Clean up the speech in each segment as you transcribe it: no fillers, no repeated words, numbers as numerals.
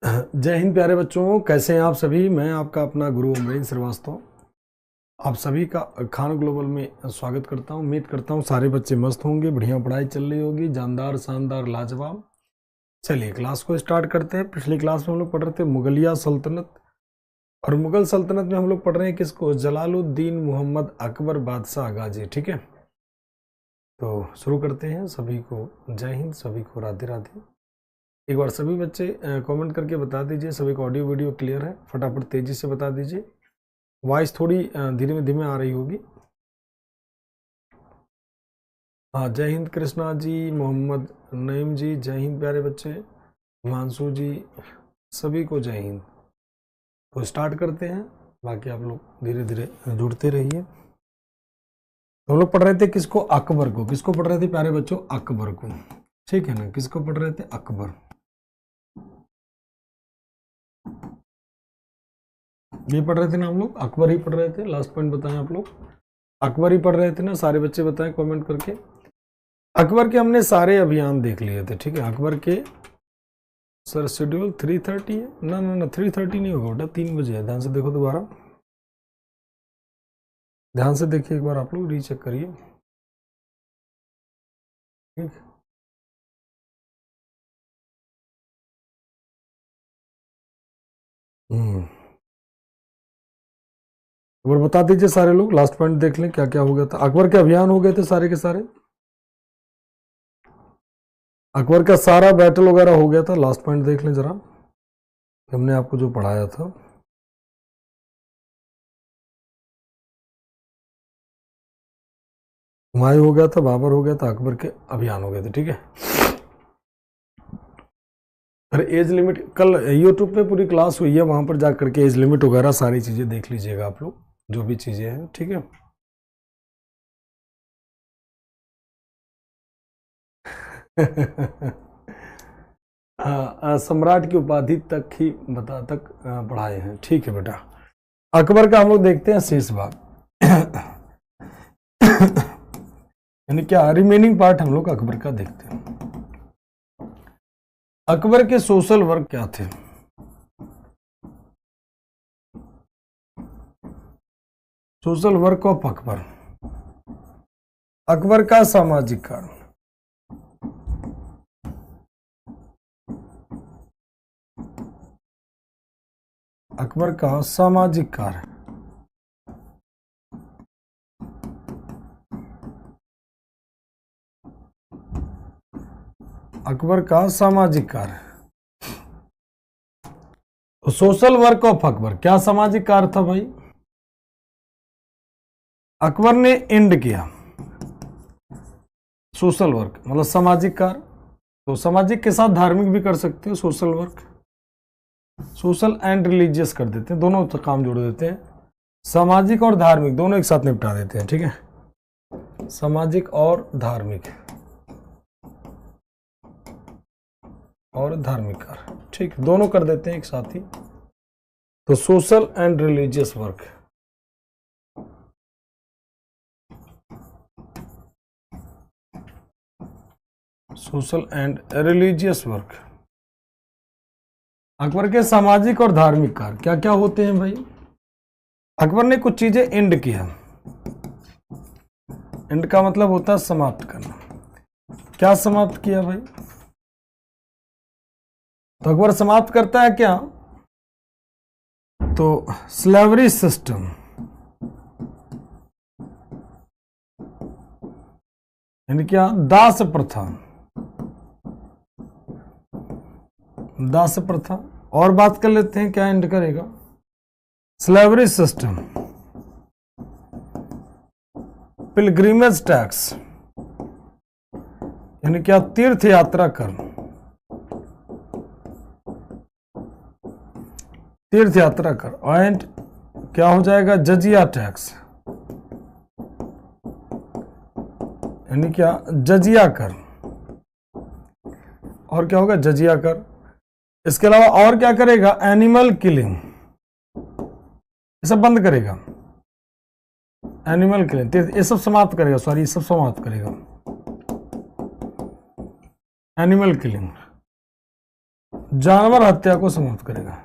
जय हिंद प्यारे बच्चों, कैसे हैं आप सभी। मैं आपका अपना गुरु अमरीन श्रीवास्तव आप सभी का खान ग्लोबल में स्वागत करता हूं। उम्मीद करता हूं सारे बच्चे मस्त होंगे, बढ़िया पढ़ाई चल रही होगी, जानदार शानदार लाजवाब। चलिए क्लास को स्टार्ट करते हैं। पिछली क्लास में हम लोग पढ़ रहे थे मुगलिया सल्तनत, और मुगल सल्तनत में हम लोग पढ़ रहे हैं किसको? जलालुद्दीन मोहम्मद अकबर बादशाह गाजी। ठीक है, तो शुरू करते हैं। सभी को जय हिंद, सभी को राधे राधे। एक बार सभी बच्चे कमेंट करके बता दीजिए सभी को ऑडियो वीडियो क्लियर है। फटाफट तेजी से बता दीजिए, वॉइस थोड़ी धीरे धीमे आ रही होगी। हाँ, जय हिंद कृष्णा जी, मोहम्मद नईम जी, जय हिंद प्यारे बच्चे, हिमांशु जी, सभी को जय हिंद। तो स्टार्ट करते हैं, बाकी आप लोग धीरे धीरे जुड़ते रहिए। तो हम लोग पढ़ रहे थे किसको? अकबर को। किसको पढ़ रहे थे प्यारे बच्चों? अकबर को। ठीक है ना, किसको पढ़ रहे थे? अकबर। ये पढ़ रहे थे ना हम लोग, अकबर ही पढ़ रहे थे। लास्ट पॉइंट बताएं आप लोग, अकबर ही पढ़ रहे थे ना? सारे बच्चे बताएं कमेंट करके। अकबर के हमने सारे अभियान देख लिए थे। ठीक है, अकबर के सर शेड्यूल 3:30 है ना? ना 3:30 नहीं होगा बेटा, 3 बजे है। ध्यान से देखो दोबारा, ध्यान से देखिए एक बार, आप लोग रीचेक करिए। ठीक, एक बार बता दीजिए सारे लोग, लास्ट पॉइंट देख लें क्या क्या हो गया था। अकबर के अभियान हो गए थे सारे के सारे, अकबर का सारा बैटल वगैरह हो गया था। लास्ट पॉइंट देख लें जरा, हमने आपको जो पढ़ाया था। हुमायूं हो गया था, बाबर हो गया था, अकबर के अभियान हो गए थे। ठीक है, फिर एज लिमिट कल यूट्यूब पे पूरी क्लास हुई है, वहां पर जा करके एज लिमिट वगैरह सारी चीजें देख लीजिएगा आप लोग, जो भी चीजें हैं। ठीक है, सम्राट की उपाधि तक ही पढ़ाए हैं। ठीक है बेटा, अकबर का हम लोग देखते हैं शेष भाग। यानी क्या रिमेनिंग पार्ट हम लोग अकबर का देखते हैं। अकबर के सोशल वर्क क्या थे? Social work of Akbar, Akbar का सामाजिक कार्य। अकबर का सामाजिक कार्य, अकबर का सामाजिक कार्य। तो सोशल वर्क ऑफ अकबर, क्या सामाजिक कार्य था भाई? अकबर ने एंड किया सोशल वर्क, मतलब सामाजिक कार्य। तो सामाजिक के साथ धार्मिक भी कर सकते हो social work, social and religious कर देते हैं, दोनों काम जोड़ देते हैं। सामाजिक और धार्मिक दोनों एक साथ निपटा देते हैं। ठीक है, सामाजिक और धार्मिक कार्य, ठीक, दोनों कर देते हैं एक साथ ही। तो social and religious work, social and religious work. Akbar के सामाजिक और धार्मिक कार्य क्या क्या होते हैं भाई? अकबर ने कुछ चीजें एंड किया। एंड का मतलब होता है समाप्त करना। क्या समाप्त किया भाई? तो अकबर समाप्त करता है क्या? तो स्लेवरी सिस्टम, यानी क्या? दास प्रथा, दास प्रथा। और बात कर लेते हैं क्या एंड करेगा? स्लेवरी सिस्टम, पिलग्रिमेज टैक्स, यानी क्या? तीर्थ यात्रा कर, तीर्थ यात्रा कर। एंड क्या हो जाएगा? जजिया टैक्स, यानी क्या? जजिया कर। और क्या होगा? जजिया कर। इसके अलावा और क्या करेगा? एनिमल किलिंग, ये सब बंद करेगा। एनिमल किलिंग ये सब समाप्त करेगा, सॉरी ये सब समाप्त करेगा। एनिमल किलिंग, जानवर हत्या को समाप्त करेगा।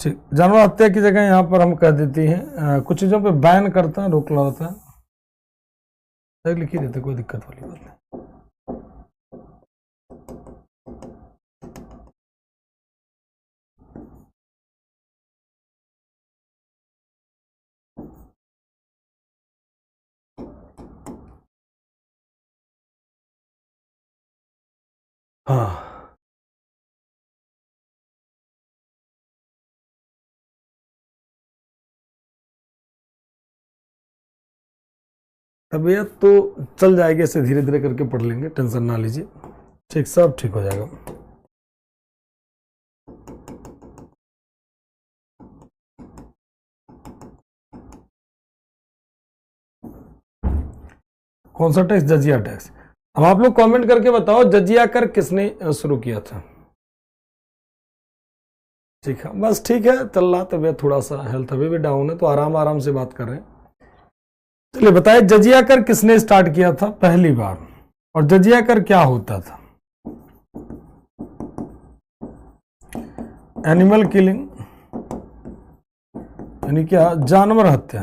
ठीक, जानवर हत्या की जगह यहां पर हम कह देती हैं कुछ चीजों पे बैन करता है, रोक लगाता है, लिख ही देते, कोई दिक्कत वाली बात नहीं। हाँ, तबीयत तो चल जाएगी, ऐसे धीरे धीरे करके पढ़ लेंगे, टेंशन ना लीजिए। ठीक, सब ठीक हो जाएगा। कौन सा टैक्स? जजिया टैक्स। अब आप लोग कमेंट करके बताओ जजिया कर किसने शुरू किया था। ठीक है, बस ठीक है, चल रहा। तबीयत थोड़ा सा हेल्थ अभी भी डाउन है, तो आराम आराम से बात कर रहे हैं। चलिए बताइए, जजिया कर किसने स्टार्ट किया था पहली बार, और जजिया कर क्या होता था? एनिमल किलिंग, यानी क्या? जानवर हत्या।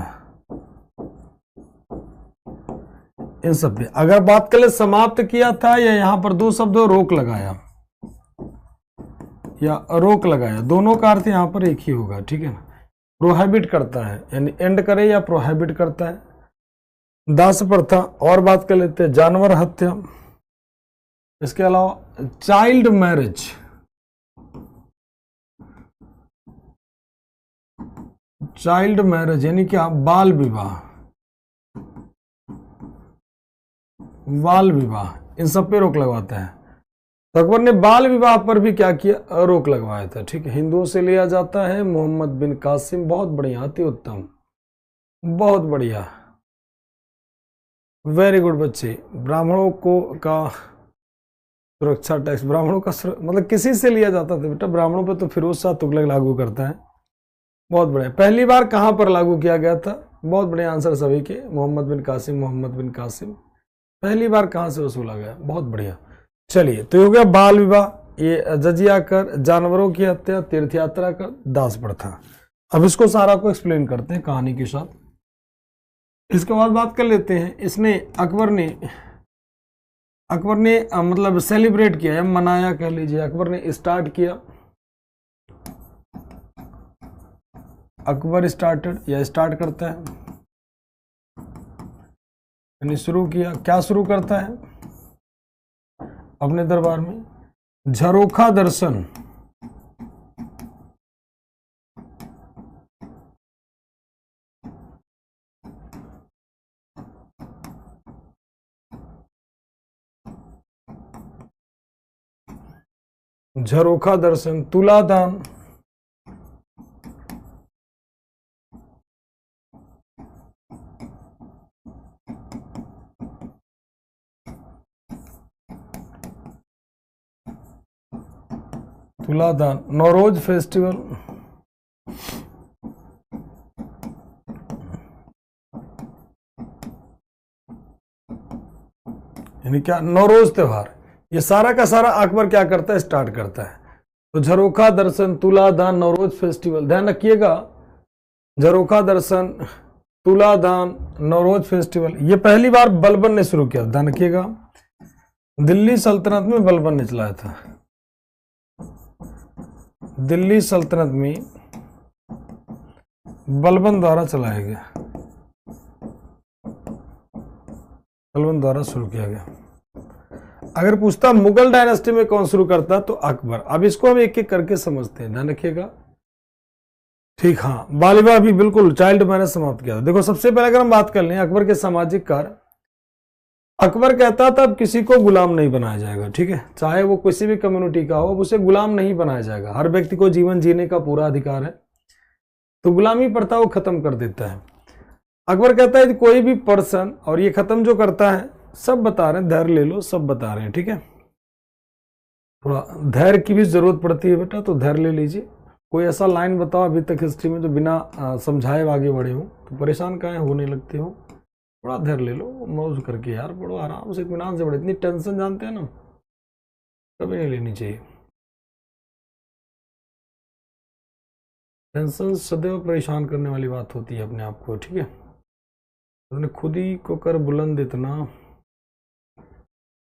इन सब पे अगर बात करें समाप्त किया था, या यहां पर दो शब्दों रोक लगाया या रोक लगाया, दोनों का अर्थ यहां पर एक ही होगा। ठीक है ना? प्रोहिबिट करता है, यानी एंड करे या प्रोहिबिट करता है। दास प्रथा, और बात कर लेते हैं जानवर हत्या। इसके अलावा चाइल्ड मैरिज, चाइल्ड मैरिज यानी क्या? बाल विवाह, बाल विवाह, इन सब पे रोक लगवाता है। तो अकबर ने बाल विवाह पर भी क्या किया? रोक लगवाया था। ठीक है, हिंदुओं से लिया जाता है मोहम्मद बिन कासिम। बहुत बढ़िया, अति उत्तम, बहुत बढ़िया, वेरी गुड बच्चे। ब्राह्मणों को का सुरक्षा टैक्स, ब्राह्मणों का मतलब किसी से लिया जाता था बेटा? ब्राह्मणों पर तो फिरोज शाह तुगलक लागू करता है। बहुत बढ़िया। पहली बार कहां पर लागू किया गया था? बहुत बढ़िया आंसर सभी के, मोहम्मद बिन कासिम, मोहम्मद बिन कासिम। पहली बार कहां से वसूला गया? बहुत बढ़िया। चलिए, तो हो गया बाल विवाह, ये जजिया कर, जानवरों की हत्या, तीर्थ यात्रा कर, दास प्रथा। अब इसको सारा को एक्सप्लेन करते हैं कहानी के साथ। इसके बाद बात कर लेते हैं, इसने अकबर ने मतलब सेलिब्रेट किया या मनाया कह लीजिए, अकबर ने स्टार्ट किया, अकबर स्टार्टेड या स्टार्ट करता है, यानी शुरू किया। क्या शुरू करता है अपने दरबार में? झरोखा दर्शन, झरोखा दर्शन, तुलादान, तुलादान, नौरोज फेस्टिवल, यानी क्या? नौरोज त्योहार। ये सारा का सारा अकबर क्या करता है? स्टार्ट करता है। तो झरोखा दर्शन, तुलादान, नौरोज फेस्टिवल, ध्यान रखिएगा, झरोखा दर्शन, तुलादान, नौरोज फेस्टिवल, ये पहली बार बलबन ने शुरू किया। ध्यान रखिएगा, दिल्ली सल्तनत में बलबन ने चलाया था। दिल्ली सल्तनत में बलबन द्वारा चलाया गया, बलबन द्वारा शुरू किया गया। अगर पूछता मुगल डायनेस्टी में कौन शुरू करता, तो अकबर। अब इसको हम एक एक करके समझते हैं, ध्यान रखिएगा। ठीक, हाँ, बाल विवाह भी बिल्कुल, चाइल्ड मैरिज समाप्त किया था। देखो, सबसे पहले अगर हम बात कर लें अकबर के सामाजिक कार्य, अकबर कहता था अब किसी को गुलाम नहीं बनाया जाएगा। ठीक है, चाहे वो किसी भी कम्युनिटी का हो, उसे गुलाम नहीं बनाया जाएगा। हर व्यक्ति को जीवन जीने का पूरा अधिकार है, तो गुलामी प्रथा वो खत्म कर देता है। अकबर कहता है कोई भी पर्सन, और ये खत्म जो करता है, सब बता रहे हैं, धैर्य ले लो, सब बता रहे हैं। ठीक है, थोड़ा धैर्य की भी जरूरत पड़ती है बेटा, तो धैर्य ले लीजिए। कोई ऐसा लाइन बताओ अभी तक हिस्ट्री में जो बिना समझाए आगे बढ़े हो, तो परेशान काहे होने लगते हो? थोड़ा धैर्य ले लो, मौज करके यार पढ़ो, आराम से इत्मीनान से पढ़ो। इतनी टेंशन जानते हैं ना कभी नहीं लेनी चाहिए। टेंशन सदैव परेशान करने वाली बात होती है अपने आप को, ठीक है। तुमने खुद ही को कर बुलंद इतना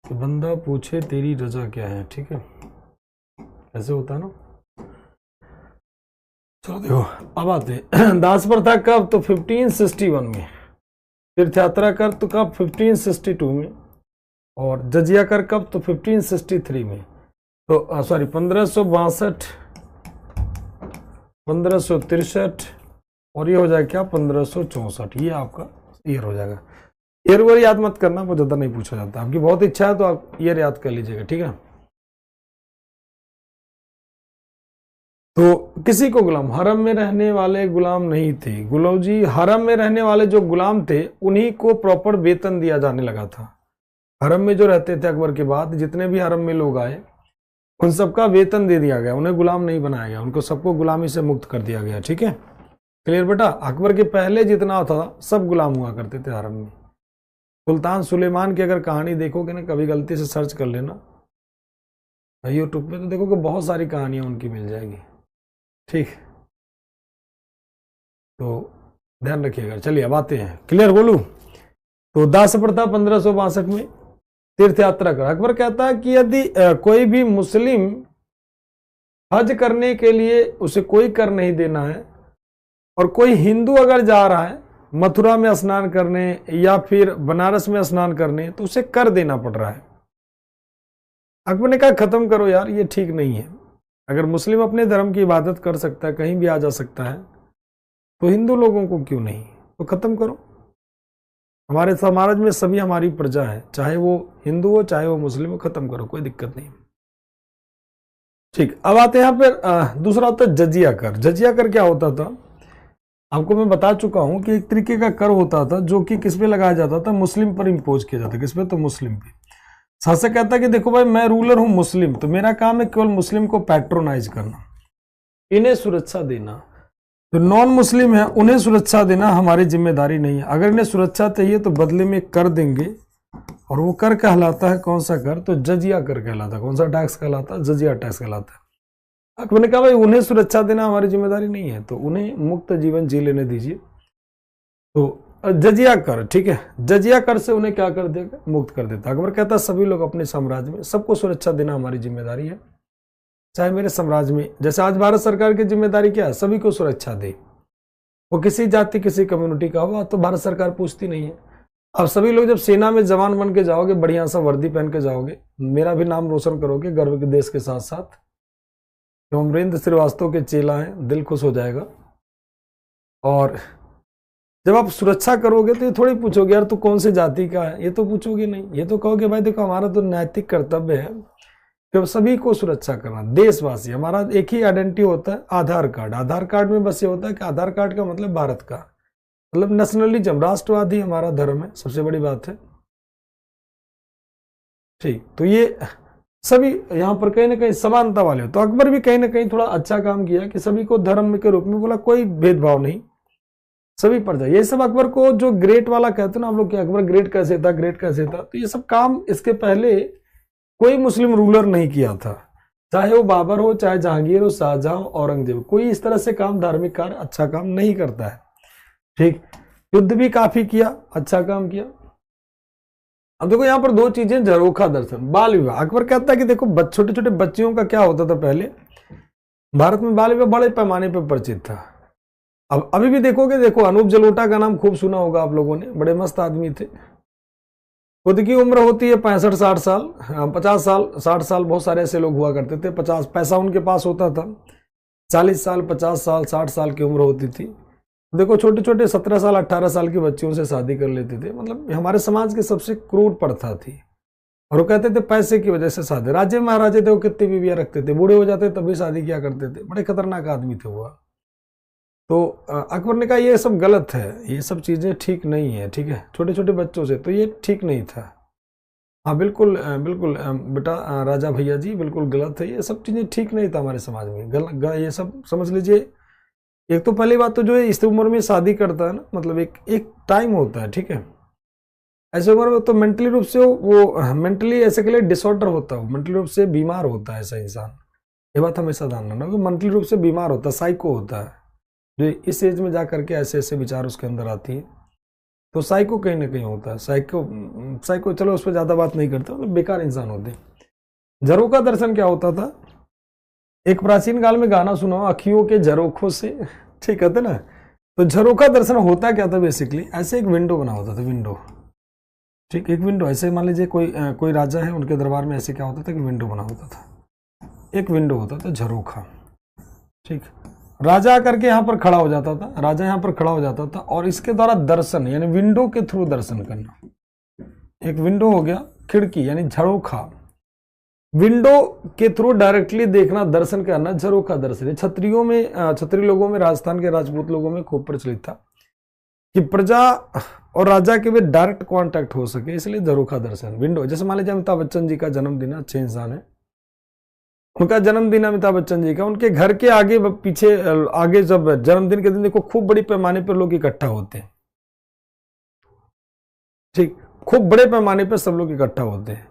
कि बंदा पूछे तेरी रजा क्या है, ठीक है। ऐसे होता है ना। चलो देखो अब आते दास प्रथा कब, तो 1561 में। तीर्थ यात्रा कर तो कब, 1562 में। और जजिया कर कब, तो 1563 में। तो सॉरी 1562, 1563 और ये हो जाएगा क्या, 1564। ये आपका ईयर हो जाएगा। ईयर वर याद मत करना, वो ज्यादा नहीं पूछा जाता। आपकी बहुत इच्छा है तो आप ईयर याद कर लीजिएगा, ठीक है। तो किसी को गुलाम, हरम में रहने वाले गुलाम नहीं थे गुलाम जी। हरम में रहने वाले जो गुलाम थे उन्हीं को प्रॉपर वेतन दिया जाने लगा था। हरम में जो रहते थे अकबर के बाद जितने भी हरम में लोग आए उन सबका वेतन दे दिया गया, उन्हें गुलाम नहीं बनाया गया, उनको सबको गुलामी से मुक्त कर दिया गया, ठीक है। क्लियर बेटा। अकबर के पहले जितना होता था सब गुलाम हुआ करते थे हरम में। सुल्तान सुलेमान की अगर कहानी देखोगे ना, कभी गलती से सर्च कर लेना यूट्यूब पे, तो देखोगे बहुत सारी कहानियां उनकी मिल जाएगी, ठीक। तो ध्यान रखिएगा। चलिए अब आते हैं, क्लियर बोलू। तो दास प्रथा 1562 में तीर्थ यात्रा कर। अकबर कहता है कि यदि कोई भी मुस्लिम हज करने के लिए उसे कोई कर नहीं देना है, और कोई हिंदू अगर जा रहा है मथुरा में स्नान करने या फिर बनारस में स्नान करने, तो उसे कर देना पड़ रहा है। अकबर ने कहा खत्म करो यार, ये ठीक नहीं है। अगर मुस्लिम अपने धर्म की इबादत कर सकता है, कहीं भी आ जा सकता है, तो हिंदू लोगों को क्यों नहीं, तो खत्म करो। हमारे समाज में सभी हमारी प्रजा है, चाहे वो हिंदू हो चाहे वो मुस्लिम हो, खत्म करो, कोई दिक्कत नहीं। ठीक, अब आते हैं यहाँ पर दूसरा होता है जजिया कर। जजिया कर क्या होता था, आपको मैं बता चुका हूं कि एक तरीके का कर होता था जो कि किस पे लगाया जाता था, मुस्लिम पर इम्पोज किया जाता। किस पे, तो मुस्लिम पे। शासक कहता कि देखो भाई मैं रूलर हूं मुस्लिम, तो मेरा काम है केवल मुस्लिम को पैट्रोनाइज करना, इन्हें सुरक्षा देना। जो नॉन मुस्लिम है उन्हें सुरक्षा देना हमारी जिम्मेदारी नहीं है। अगर इन्हें सुरक्षा चाहिए तो बदले में कर देंगे, और वो कर कहलाता है कौन सा कर, तो जजिया कर कहलाता है। कौन सा टैक्स कहलाता है, जजिया टैक्स कहलाता है। अकबर ने कहा भाई उन्हें सुरक्षा देना हमारी जिम्मेदारी नहीं है, तो उन्हें मुक्त जीवन जी लेने दीजिए। तो जजिया कर, ठीक है, जजिया कर से उन्हें क्या कर देगा, मुक्त कर देता। अकबर कहता सभी लोग अपने साम्राज्य में सबको सुरक्षा देना हमारी जिम्मेदारी है। चाहे मेरे साम्राज्य में, जैसे आज भारत सरकार की जिम्मेदारी क्या है, सभी को सुरक्षा दे। वो किसी जाति किसी कम्युनिटी का हुआ तो भारत सरकार पूछती नहीं है। अब सभी लोग जब सेना में जवान बन के जाओगे, बढ़िया सा वर्दी पहन के जाओगे, मेरा भी नाम रोशन करोगे गर्व के देश के साथ साथ। तो अमरेंद्र श्रीवास्तव के चेला हैं, दिल खुश हो जाएगा। और जब आप सुरक्षा करोगे तो ये थोड़ी पूछोगे यार तू कौन से जाति का है, ये तो पूछोगे नहीं। ये तो कहोगे भाई देखो हमारा तो नैतिक कर्तव्य है कि सभी को सुरक्षा करना, देशवासी। हमारा एक ही आइडेंटिटी होता है, आधार कार्ड। आधार कार्ड में बस ये होता है कि आधार कार्ड का मतलब भारत का, मतलब नेशनलिज्म, राष्ट्रवादी हमारा धर्म है, सबसे बड़ी बात है, ठीक। तो ये सभी यहाँ पर कहीं ना कहीं समानता वाले हो। तो अकबर भी कहीं ना कहीं थोड़ा अच्छा काम किया कि सभी को धर्म के रूप में बोला, कोई भेदभाव नहीं, सभी पर जाए। ये सब अकबर को जो ग्रेट वाला कहते हैं ना हम लोग कि अकबर ग्रेट कैसे था, ग्रेट कैसे था, तो ये सब काम इसके पहले कोई मुस्लिम रूलर नहीं किया था। चाहे वो बाबर हो, चाहे जहांगीर हो, शाहजहां, औरंगजेब, कोई इस तरह से काम, धार्मिक कार्य, अच्छा काम नहीं करता है, ठीक। युद्ध भी काफी किया, अच्छा काम किया। अब देखो यहाँ पर दो चीजें, झरोखा दर्शन, बाल विवाह। अकबर कहता है कि देखो छोटे छोटे बच्चियों का क्या होता था पहले भारत में, बाल विवाह बड़े पैमाने पर परिचित था। अब अभी भी देखोगे, देखो अनूप जलोटा का नाम खूब सुना होगा आप लोगों ने, बड़े मस्त आदमी थे। खुद की उम्र होती है 65-60 साल, 50 साल 60 साल, बहुत सारे ऐसे लोग हुआ करते थे। 50 पैसा उनके पास होता था, 40 साल 50 साल 60 साल की उम्र होती थी। देखो छोटे छोटे 17 साल 18 साल की बच्चियों से शादी कर लेते थे। मतलब हमारे समाज की सबसे क्रूर प्रथा थी, और वो कहते थे पैसे की वजह से शादी। राजे महाराजे थे, वो कितनी बीवियां रखते थे, बूढ़े हो जाते तभी शादी किया करते थे, बड़े खतरनाक आदमी थे वो। तो अकबर ने कहा ये सब गलत है, ये सब चीजें ठीक नहीं है, ठीक है, छोटे छोटे बच्चों से, तो ये ठीक नहीं था। हाँ बिल्कुल बिल्कुल बेटा राजा भैया जी, बिल्कुल गलत है, ये सब चीजें ठीक नहीं था हमारे समाज में। ये सब समझ लीजिए। एक तो पहली बात तो जो है इस उम्र में शादी करता है ना, मतलब एक टाइम होता है, ठीक है, ऐसे उम्र में तो मेंटली रूप से वो मेंटली ऐसे के लिए डिसऑर्डर होता है, मेंटली रूप से बीमार होता है ऐसा इंसान। ये बात हमेशा ध्यान रखना कि मेंटली रूप से बीमार होता है, साइको होता है, जो इस एज में जा करके ऐसे ऐसे विचार उसके अंदर आती है। तो साइको कहीं ना कहीं होता है, साइको चलो उस पर ज्यादा बात नहीं करते, मतलब बेकार इंसान होते हैं। झरोखा दर्शन क्या होता था, एक प्राचीन काल में गाना सुना हो, अखियों के झरोखों से, ठीक कहते ना। तो झरोखा दर्शन होता क्या था, बेसिकली ऐसे एक विंडो बना होता था, विंडो, ठीक, एक विंडो ऐसे मान लीजिए कोई राजा है, उनके दरबार में ऐसे क्या होता था कि विंडो बना होता था, एक विंडो होता था झरोखा, ठीक। राजा आकर के यहाँ पर खड़ा हो जाता था, राजा यहाँ पर खड़ा हो जाता था और इसके द्वारा दर्शन यानी विंडो के थ्रू दर्शन करना। एक विंडो हो गया, खिड़की यानी झरोखा, विंडो के थ्रू डायरेक्टली देखना, दर्शन करना, झरोखा दर्शन। क्षत्रियों में, क्षत्रिय लोगों में, राजस्थान के राजपूत लोगों में खूब प्रचलित था कि प्रजा और राजा के बीच डायरेक्ट कांटेक्ट हो सके, इसलिए झरोखा दर्शन, विंडो। जैसे मान लीजिए अमिताभ बच्चन जी का जन्मदिन, अच्छे इंसान है, उनका जन्मदिन अमिताभ बच्चन जी का, उनके घर के आगे पीछे आगे जब जन्मदिन के दिन देखो खूब बड़ी पैमाने पर लोग इकट्ठा होते हैं, ठीक, खूब बड़े पैमाने पर सब लोग इकट्ठा होते हैं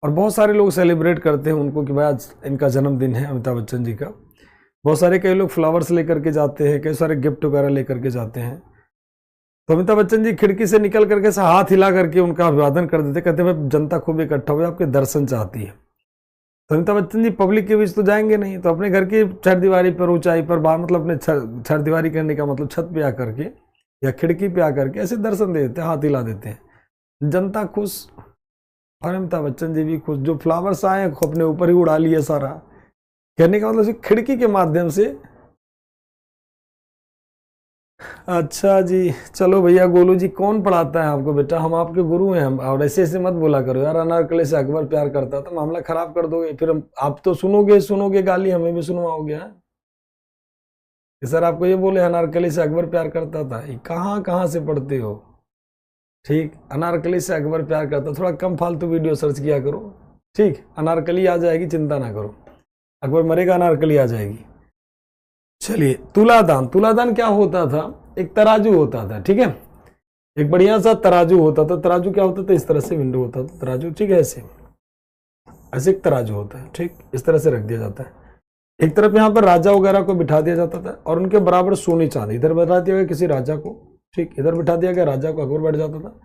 और बहुत सारे लोग सेलिब्रेट करते हैं उनको कि भाई आज इनका जन्मदिन है अमिताभ बच्चन जी का। बहुत सारे कई लोग फ्लावर्स लेकर के जाते हैं, कई सारे गिफ्ट वगैरह लेकर के जाते हैं। तो अमिताभ बच्चन जी खिड़की से निकल करके ऐसा हाथ हिला करके उनका अभिवादन कर देते, कहते भाई जनता खूब इकट्ठा हुई, आपके दर्शन चाहती है। तो अमिताभ बच्चन जी पब्लिक के बीच तो जाएंगे नहीं, तो अपने घर की चरदीवारी पर, ऊंचाई पर, बाहर, मतलब अपने चरदीवारी करने का मतलब छत पे आकर के या खिड़की पे आकर के ऐसे दर्शन दे देते हैं, हाथ हिला देते हैं, जनता खुश और अमिताभ बच्चन जी भी खुश। जो फ्लावर्स आए अपने ऊपर ही उड़ा लिए सारा, कहने का मतलब खिड़की के माध्यम से। अच्छा जी, चलो भैया गोलू जी, कौन पढ़ाता है आपको बेटा, हम आपके गुरु हैं, हम, और ऐसे ऐसे मत बोला करो यार, अनारकली से अकबर प्यार करता था, मामला खराब कर दोगे फिर आप तो सुनोगे गाली, हमें भी सुनवाओगे। सर आपको ये बोले अनारकली से अकबर प्यार करता था, कहाँ से पढ़ते हो, ठीक। अनारकली से अकबर प्यार करता, थोड़ा कम फालतू वीडियो सर्च किया करो, ठीक। अनारकली आ जाएगी, चिंता ना करो, अकबर मरेगा अनारकली आ जाएगी। चलिए, तुलादान, तुलादान क्या होता था, एक तराजू होता था, ठीक है, एक बढ़िया सा तराजू होता था। तराजू क्या होता था, इस तरह से विंडो होता था तराजू, ठीक है, ऐसे ऐसे एक तराजू होता है, ठीक, इस तरह से रख दिया जाता है। एक तरफ यहाँ पर राजा वगैरह को बिठा दिया जाता था और उनके बराबर सोने चांदी, इधर बैठा दिया गया किसी राजा को, ठीक, इधर बिठा दिया गया राजा को, अकबर बैठ जाता था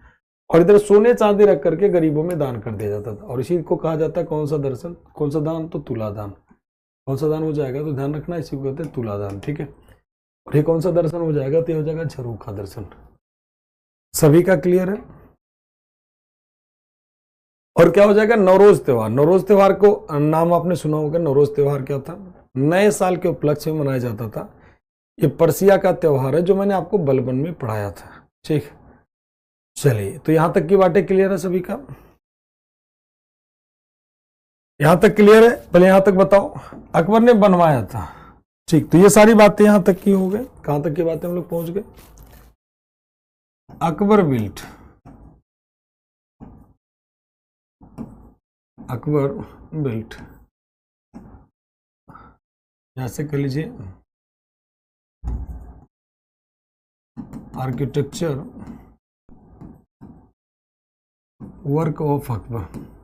और इधर सोने चांदी रख करके गरीबों में दान कर दिया जाता था। और इसी को कहा जाता है कौन सा दर्शन, कौन सा दान, तो तुलादान। कौन सा दान हो जाएगा तो ध्यान रखना, इसी को कहते हैं तुलादान, ठीक है। और ये कौन सा दर्शन हो जाएगा, तो ये हो जाएगा झरोखा दर्शन। सभी का क्लियर है। और क्या हो जाएगा, नवरोज त्योहार। नवरोज त्योहार को नाम आपने सुना होगा, नवरोज त्योहार क्या था, नए साल के उपलक्ष्य में मनाया जाता था। ये पर्सिया का त्योहार है जो मैंने आपको बलबन में पढ़ाया था, ठीक। चलिए, तो यहां तक की बातें क्लियर है सभी का, यहां तक क्लियर है। पहले यहां तक बताओ, अकबर ने बनवाया था, ठीक। तो ये सारी बातें यहां तक की हो गई। कहां तक की बातें हम लोग पहुंच गए, अकबर बिल्ट, अकबर बिल्ट, यहां से कह लीजिए architecture work of Akbar.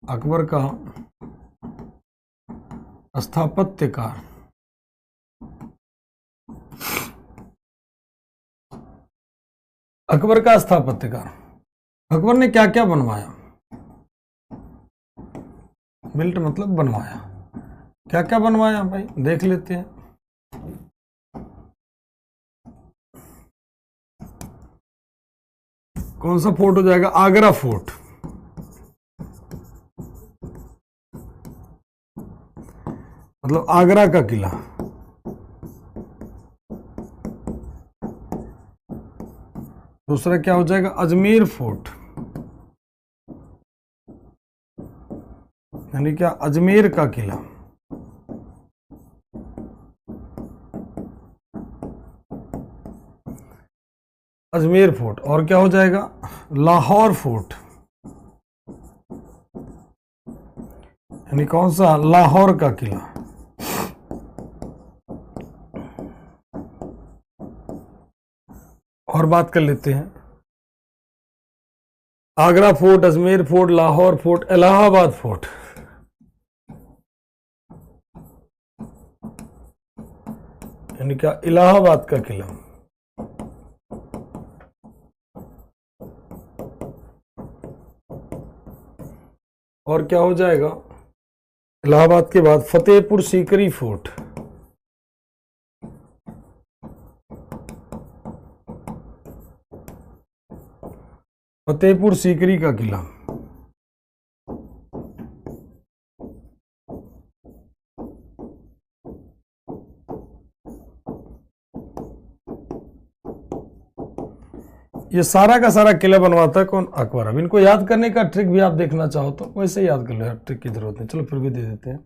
Akbar का स्थापत्य का अकबर का स्थापत्य का अकबर ने क्या क्या बनवाया, बिल्ट मतलब बनवाया, क्या क्या बनवाया भाई देख लेते हैं। कौन सा फोर्ट हो जाएगा, आगरा फोर्ट, मतलब आगरा का किला। दूसरा क्या हो जाएगा, अजमेर फोर्ट, यानी क्या, अजमेर का किला। अजमेर फोर्ट। और क्या हो जाएगा, लाहौर फोर्ट, यानी कौन सा, लाहौर का किला। और बात कर लेते हैं। Agra fort, Ajmer fort, Lahore fort, Allahabad fort. यानी क्या, इलाहाबाद का किला। और क्या हो जाएगा, इलाहाबाद के बाद फतेहपुर सीकरी फोर्ट। फतेहपुर सीकरी का किला। ये सारा का सारा किला बनवाता है कौन, अकबर। अब इनको याद करने का ट्रिक भी आप देखना चाहो तो वैसे याद कर लो यार, ट्रिक की जरूरत नहीं, चलो फिर भी दे देते हैं।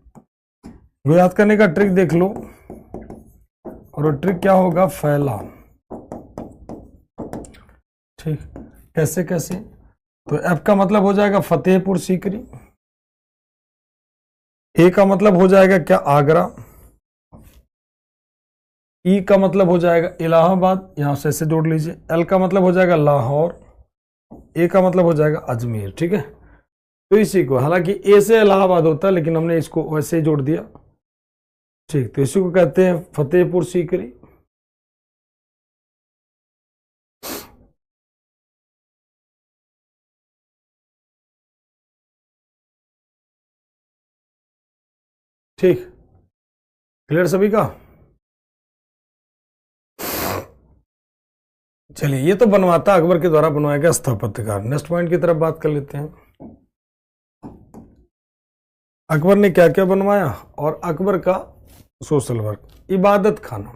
वो याद करने का ट्रिक देख लो, और वो ट्रिक क्या होगा, फैला। ठीक, कैसे कैसे, तो एफ का मतलब हो जाएगा फतेहपुर सीकरी, ए का मतलब हो जाएगा क्या, आगरा, ई का मतलब हो जाएगा इलाहाबाद, यहां से ऐसे जोड़ लीजिए, एल का मतलब हो जाएगा लाहौर, ए का मतलब हो जाएगा अजमेर। ठीक है, तो इसी को, हालांकि ए से इलाहाबाद होता है लेकिन हमने इसको वैसे ही जोड़ दिया। ठीक, तो इसी को कहते हैं फतेहपुर सीकरी। ठीक, क्लियर सभी का। चलिए, ये तो बनवाता अकबर के द्वारा बनवाया गया स्थापत्यकार। नेक्स्ट पॉइंट की तरफ बात कर लेते हैं। अकबर ने क्या क्या बनवाया, और अकबर का सोशल वर्क, इबादत खाना।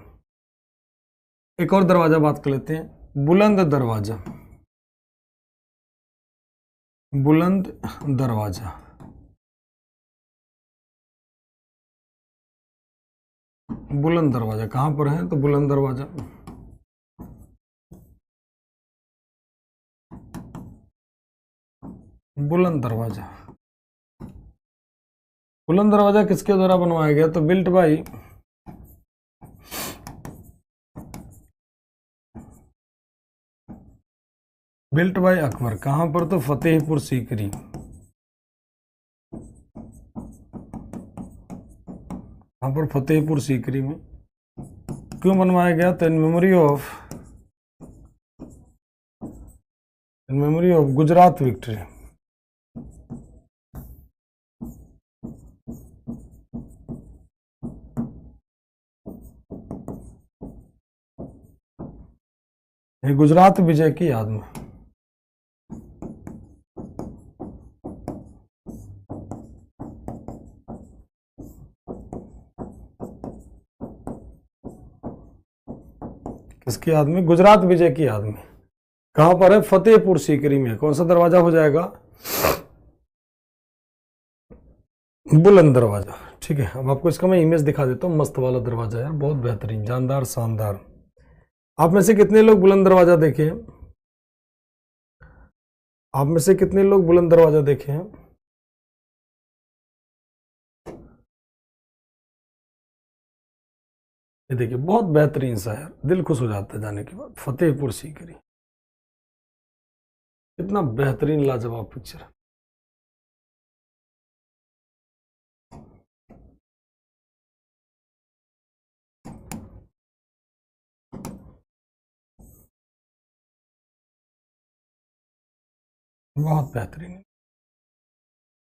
एक और दरवाजा बात कर लेते हैं, बुलंद दरवाजा। बुलंद दरवाजा, बुलंद दरवाजा कहां पर है, तो बुलंद दरवाजा, बुलंद दरवाजा। बुलंद दरवाजा किसके द्वारा बनवाया गया, तो बिल्ट बाई अकबर। कहां पर, तो फतेहपुर सीकरी। कहां पर, फतेहपुर सीकरी में। क्यों बनवाया गया, तो in memory of Gujarat victory. Gujarat विजय की याद में। किसकी याद में, गुजरात विजय की याद में। कहां पर है, फतेहपुर सीकरी में। कौन सा दरवाजा हो जाएगा, बुलंद दरवाजा। ठीक है, अब आपको इसका मैं इमेज दिखा देता हूँ। मस्त वाला दरवाजा यार, बहुत बेहतरीन, जानदार, शानदार। आप में से कितने लोग बुलंद दरवाजा देखे हैं, आप में से कितने लोग बुलंद दरवाजा देखे हैं। ये देखिए, बहुत बेहतरीन सा यार, दिल खुश हो जाता है जाने के बाद। फतेहपुर सीकरी, इतना बेहतरीन लाजवाब पिक्चर है। बहुत बेहतरीन है,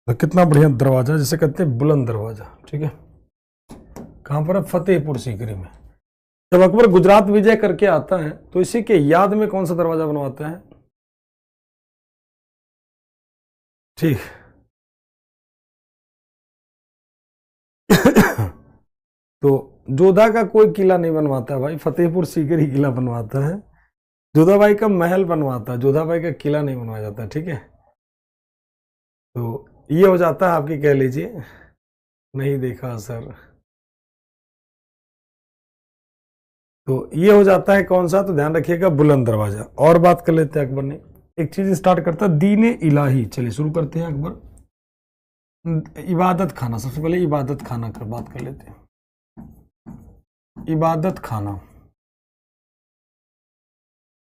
तो कितना बढ़िया दरवाजा, जिसे कहते हैं बुलंद दरवाजा। ठीक है, कहां पर है, फतेहपुर सीकरी में। जब अकबर गुजरात विजय करके आता है तो इसी के याद में कौन सा दरवाजा बनवाता है, ठीक। तो जोधा का कोई किला नहीं बनवाता भाई, फतेहपुर सीकरी किला बनवाता है। जोधाबाई का महल बनवाता है, जोधाबाई का किला नहीं बनवाया जाता। ठीक है, तो ये हो जाता है आपकी, कह लीजिए नहीं देखा सर, तो ये हो जाता है कौन सा, तो ध्यान रखिएगा बुलंद दरवाजा। और बात कर लेते हैं, अकबर ने एक चीज स्टार्ट करता है, दीन इलाही। चलिए शुरू करते हैं। अकबर, इबादत खाना, सबसे पहले इबादत खाना कर बात कर लेते हैं। इबादत खाना,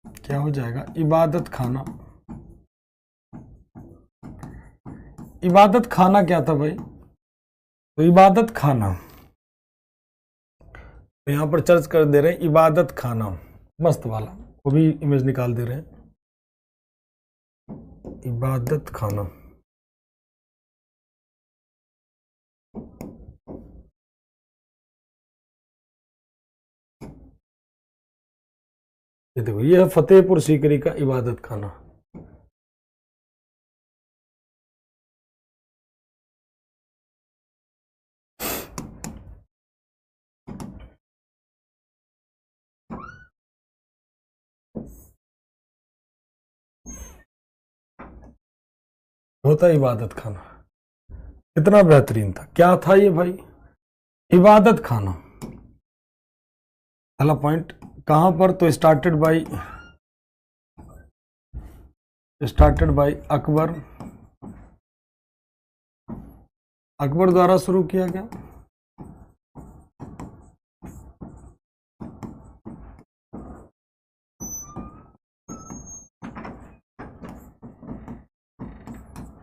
क्या हो जाएगा, इबादत खाना। इबादत खाना क्या था भाई, तो इबादत खाना, तो यहां पर सर्च कर दे रहे हैं इबादत खाना, मस्त वाला, वो भी इमेज निकाल दे रहे हैं, इबादत खाना। ये देखो, ये है फतेहपुर सीकरी का इबादत खाना। होता इबादत खाना, कितना बेहतरीन था, क्या था ये भाई, इबादत खाना। पहला पॉइंट कहां पर, तो स्टार्टेड बाय अकबर, अकबर द्वारा शुरू किया गया।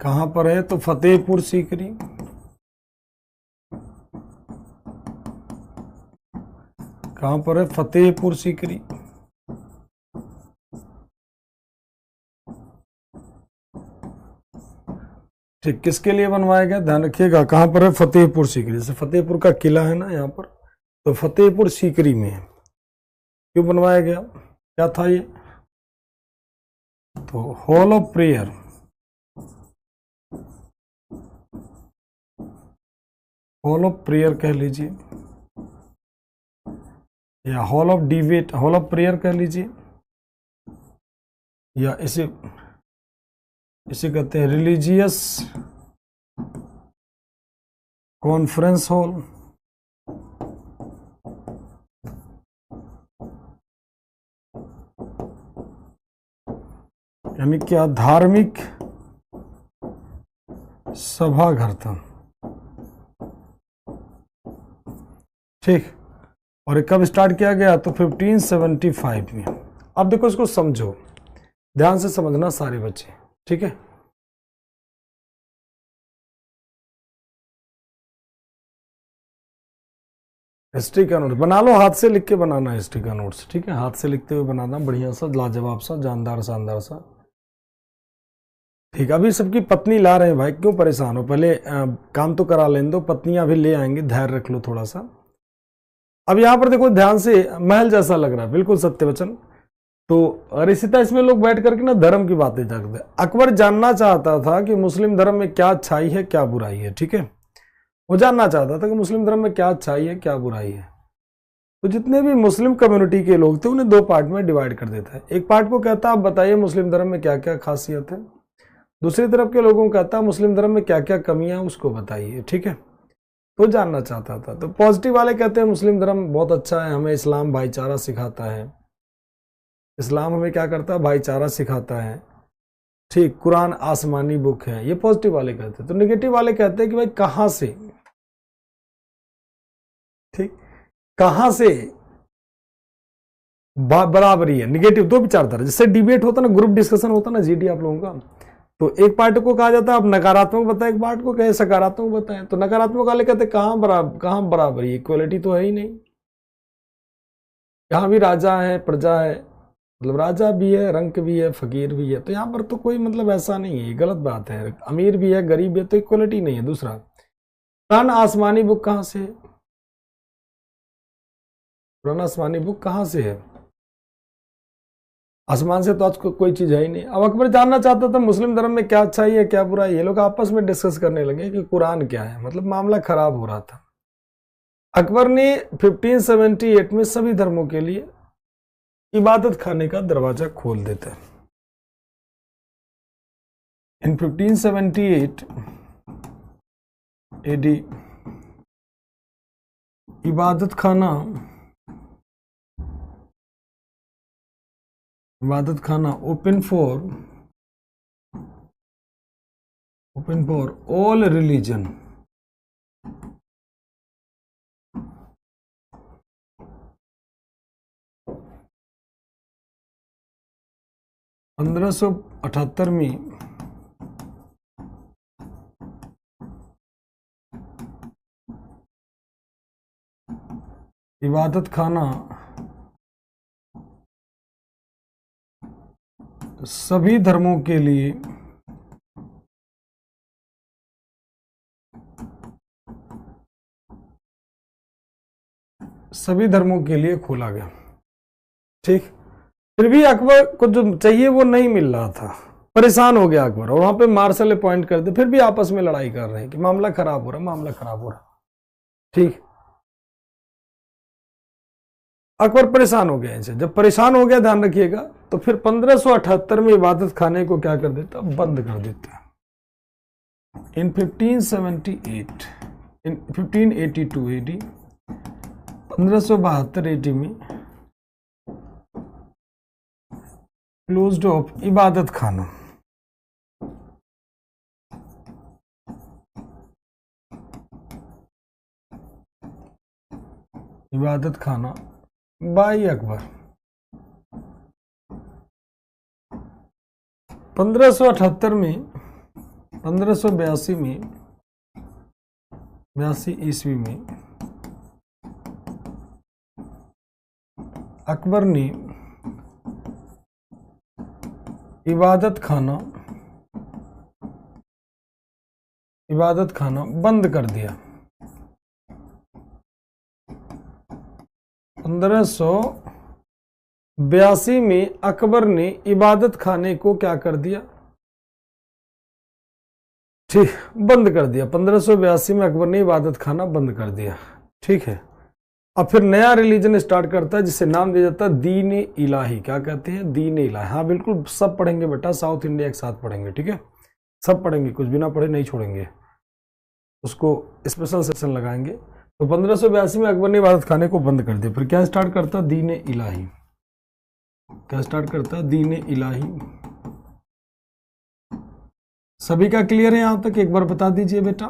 कहां पर है, तो फतेहपुर सीकरी, कहां पर है, फतेहपुर सीकरी। ठीक, किसके लिए बनवाया गया, ध्यान रखिएगा, कहां पर है, फतेहपुर सीकरी। जैसे फतेहपुर का किला है ना यहाँ पर, तो फतेहपुर सीकरी में है। क्यों बनवाया गया, क्या था ये, तो hall of prayer, hall of prayer कह लीजिए, या hall of debate, hall of prayer कह लीजिए, या इसे इसे कहते हैं रिलीजियस कॉन्फ्रेंस हॉल। यानी क्या, धार्मिक सभाघर था। ठीक, और ये कब स्टार्ट किया गया, तो 1575 में। अब देखो इसको समझो, ध्यान से समझना सारे बच्चे, ठीक है। हिस्ट्री का नोट्स बना लो, हाथ से लिख के बनाना हिस्ट्री का नोट्स, ठीक है, हाथ से लिखते हुए बनाना, बढ़िया सा, लाजवाब सा, जानदार शानदार सा। ठीक, अभी सबकी पत्नी ला रहे हैं भाई, क्यों परेशान हो, पहले काम तो करा लेने दो, पत्नियां भी ले आएंगे, धैर्य रख लो थोड़ा सा। अब यहां पर देखो ध्यान से, महल जैसा लग रहा है, बिल्कुल सत्य वचन। तो रिश्ता, इसमें लोग बैठ करके ना धर्म की बातें करते हैं। अकबर जानना चाहता था कि मुस्लिम धर्म में क्या अच्छाई है क्या बुराई है, ठीक है, वो जानना चाहता था कि मुस्लिम धर्म में क्या अच्छाई है क्या बुराई है। तो जितने भी मुस्लिम कम्युनिटी के लोग थे उन्हें दो पार्ट में डिवाइड कर देता है। एक पार्ट को कहता है आप बताइए मुस्लिम धर्म में क्या क्या खासियत है, दूसरी तरफ के लोगों को कहता है मुस्लिम धर्म में क्या क्या कमियां हैं उसको बताइए, ठीक है। तो जानना चाहता था। तो पॉजिटिव वाले कहते हैं मुस्लिम धर्म बहुत अच्छा है, हमें इस्लाम भाईचारा सिखाता है, इस्लाम हमें क्या करता है, भाईचारा सिखाता है, ठीक, कुरान आसमानी बुक है, ये पॉजिटिव वाले कहते हैं। तो नेगेटिव वाले कहते हैं कि भाई कहां से, ठीक, कहां से बराबरी है, निगेटिव दो विचारधारा। जैसे डिबेट होता ना, ग्रुप डिस्कशन होता ना जीडी आप लोगों का, तो एक पार्टी को कहा जाता है आप नकारात्मक बताएं, एक पार्ट को कहे सकारात्मक बताएं। तो नकारात्मक वाले कहते हैं कहां बराबरी, इक्वलिटी तो है ही नहीं, यहाँ भी राजा है प्रजा है, मतलब राजा भी है, रंक भी है, फकीर भी है, तो यहाँ पर तो कोई मतलब ऐसा नहीं है, गलत बात है, अमीर भी है गरीब भी है, तो इक्वलिटी नहीं है। दूसरा, कुरान आसमानी बुक कहां से है, कुरान आसमानी बुक कहां से है, आसमान से तो आज कोई चीज है ही नहीं। अब अकबर जानना चाहता था मुस्लिम धर्म में क्या अच्छाई है क्या बुराई, ये लोग आपस में डिस्कस करने लगे कि कुरान क्या है, मतलब मामला खराब हो रहा था। अकबर ने 1578 में सभी धर्मों के लिए इबादत खाने का दरवाजा खोल देता है। इन 1578 एडी इबादत खाना ओपन फॉर ऑल रिलीजन, 1578 में इबादत खाना सभी धर्मों के लिए खोला गया। ठीक, फिर भी अकबर को जो चाहिए वो नहीं मिल रहा था, परेशान हो गया अकबर, और वहां पे मार्शल अपॉइंट कर दे, फिर भी आपस में लड़ाई कर रहे हैं कि मामला खराब हो रहा। ठीक, अकबर परेशान हो गया इनसे, जब परेशान हो गया ध्यान रखिएगा, तो फिर 1578 में इबादत खाने को क्या कर देता, बंद कर देता। इन 1578 इन 1582 एडी 1572 एडी में क्लोज्ड ऑफ इबादत खाना। इबादत खाना बाई अकबर। 1578 में 1582 में 82 ईस्वी में अकबर ने इबादत खाना बंद कर दिया। 1582 में अकबर ने इबादत खाने को क्या कर दिया, ठीक, बंद कर दिया। 1582 में अकबर ने इबादत खाना बंद कर दिया। ठीक है, अब फिर नया रिलीजन स्टार्ट करता है जिसे नाम दिया जाता है दीन इलाही। क्या कहते हैं, दीन इलाही। हाँ बिल्कुल, सब पढ़ेंगे बेटा, साउथ इंडिया एक साथ पढ़ेंगे। ठीक है, सब पढ़ेंगे, कुछ भी ना पढ़े नहीं छोड़ेंगे, उसको स्पेशल सेशन लगाएंगे। तो 1582 में अकबर ने इबादत खाने को बंद कर दिया। फिर क्या स्टार्ट करता, दीन इलाही। क्या स्टार्ट करता, दीन इलाही। सभी का क्लियर है यहां तक, एक बार बता दीजिए बेटा,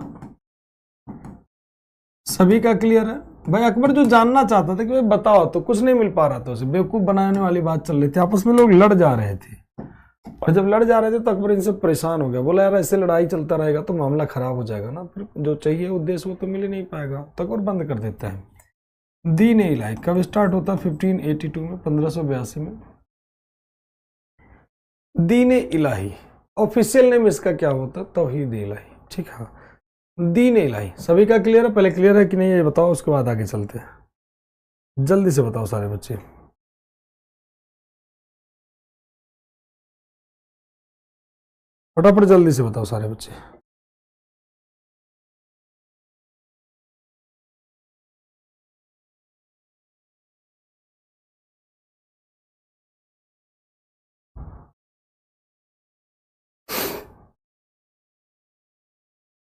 सभी का क्लियर है। भाई अकबर जो जानना चाहता था कि भाई बताओ, तो कुछ नहीं मिल पा रहा था उसे, बेवकूफ बनाने वाली बात चल रही थी, आपस में लोग लड़ जा रहे थे, और जब लड़ जा रहे थे तो अकबर इनसे परेशान हो गया, बोला यार ऐसे लड़ाई चलता रहेगा तो मामला खराब हो जाएगा ना, फिर जो चाहिए उद्देश्य वो तो मिल ही नहीं पाएगा, तो अकबर बंद कर देता है। दीन इलाही कब स्टार्ट होता है, 1582 में, 1582 में। दीन इलाही ऑफिशियल नेम इसका क्या होता है, तौहीद इलाही। ठीक है, दीन इलाही। सभी का क्लियर है, पहले क्लियर है कि नहीं ये बताओ, उसके बाद आगे चलते हैं। जल्दी से बताओ सारे बच्चे, फटाफट जल्दी से बताओ सारे बच्चे।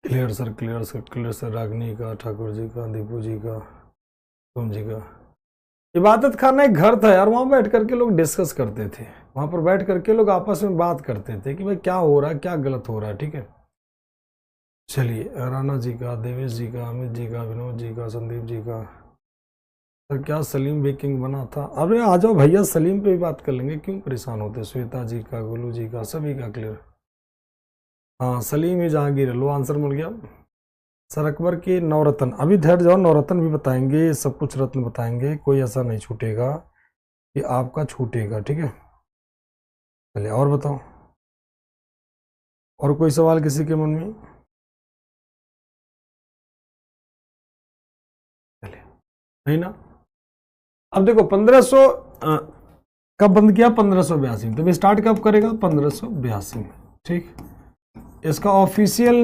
Clear sir, clear sir, clear sir. Ragini का, ठाकुर जी का, दीपू जी का, तुम जी का। इबादत खाना एक घर था यार, वहां बैठ करके लोग डिस्कस करते थे, वहां पर बैठ करके लोग आपस में बात करते थे कि भाई क्या हो रहा है, क्या गलत हो रहा है। ठीक है, चलिए, राणा जी का, देवेश जी का, अमित जी का, विनोद जी का, संदीप जी का। सर क्या सलीम बेकिंग बना था, अरे आ जाओ भैया, सलीम पे भी बात कर लेंगे, क्यों परेशान होते। श्वेता जी का, गोलू जी का, सभी का क्लियर। हाँ सलीम ही जहांगीर, लो आंसर मिल गया। सर अकबर के नवरत्न, अभी ठहर जाओ, नवरत्न भी बताएंगे, सब कुछ रत्न बताएंगे, कोई ऐसा नहीं छूटेगा कि आपका छूटेगा। ठीक है, चलिए और बताओ, और कोई सवाल किसी के मन में। चलिए, नहीं ना। अब देखो 1500 कब बंद किया, 1582 में, तो स्टार्ट कब करेगा, 1582 में। ठीक, इसका ऑफिशियल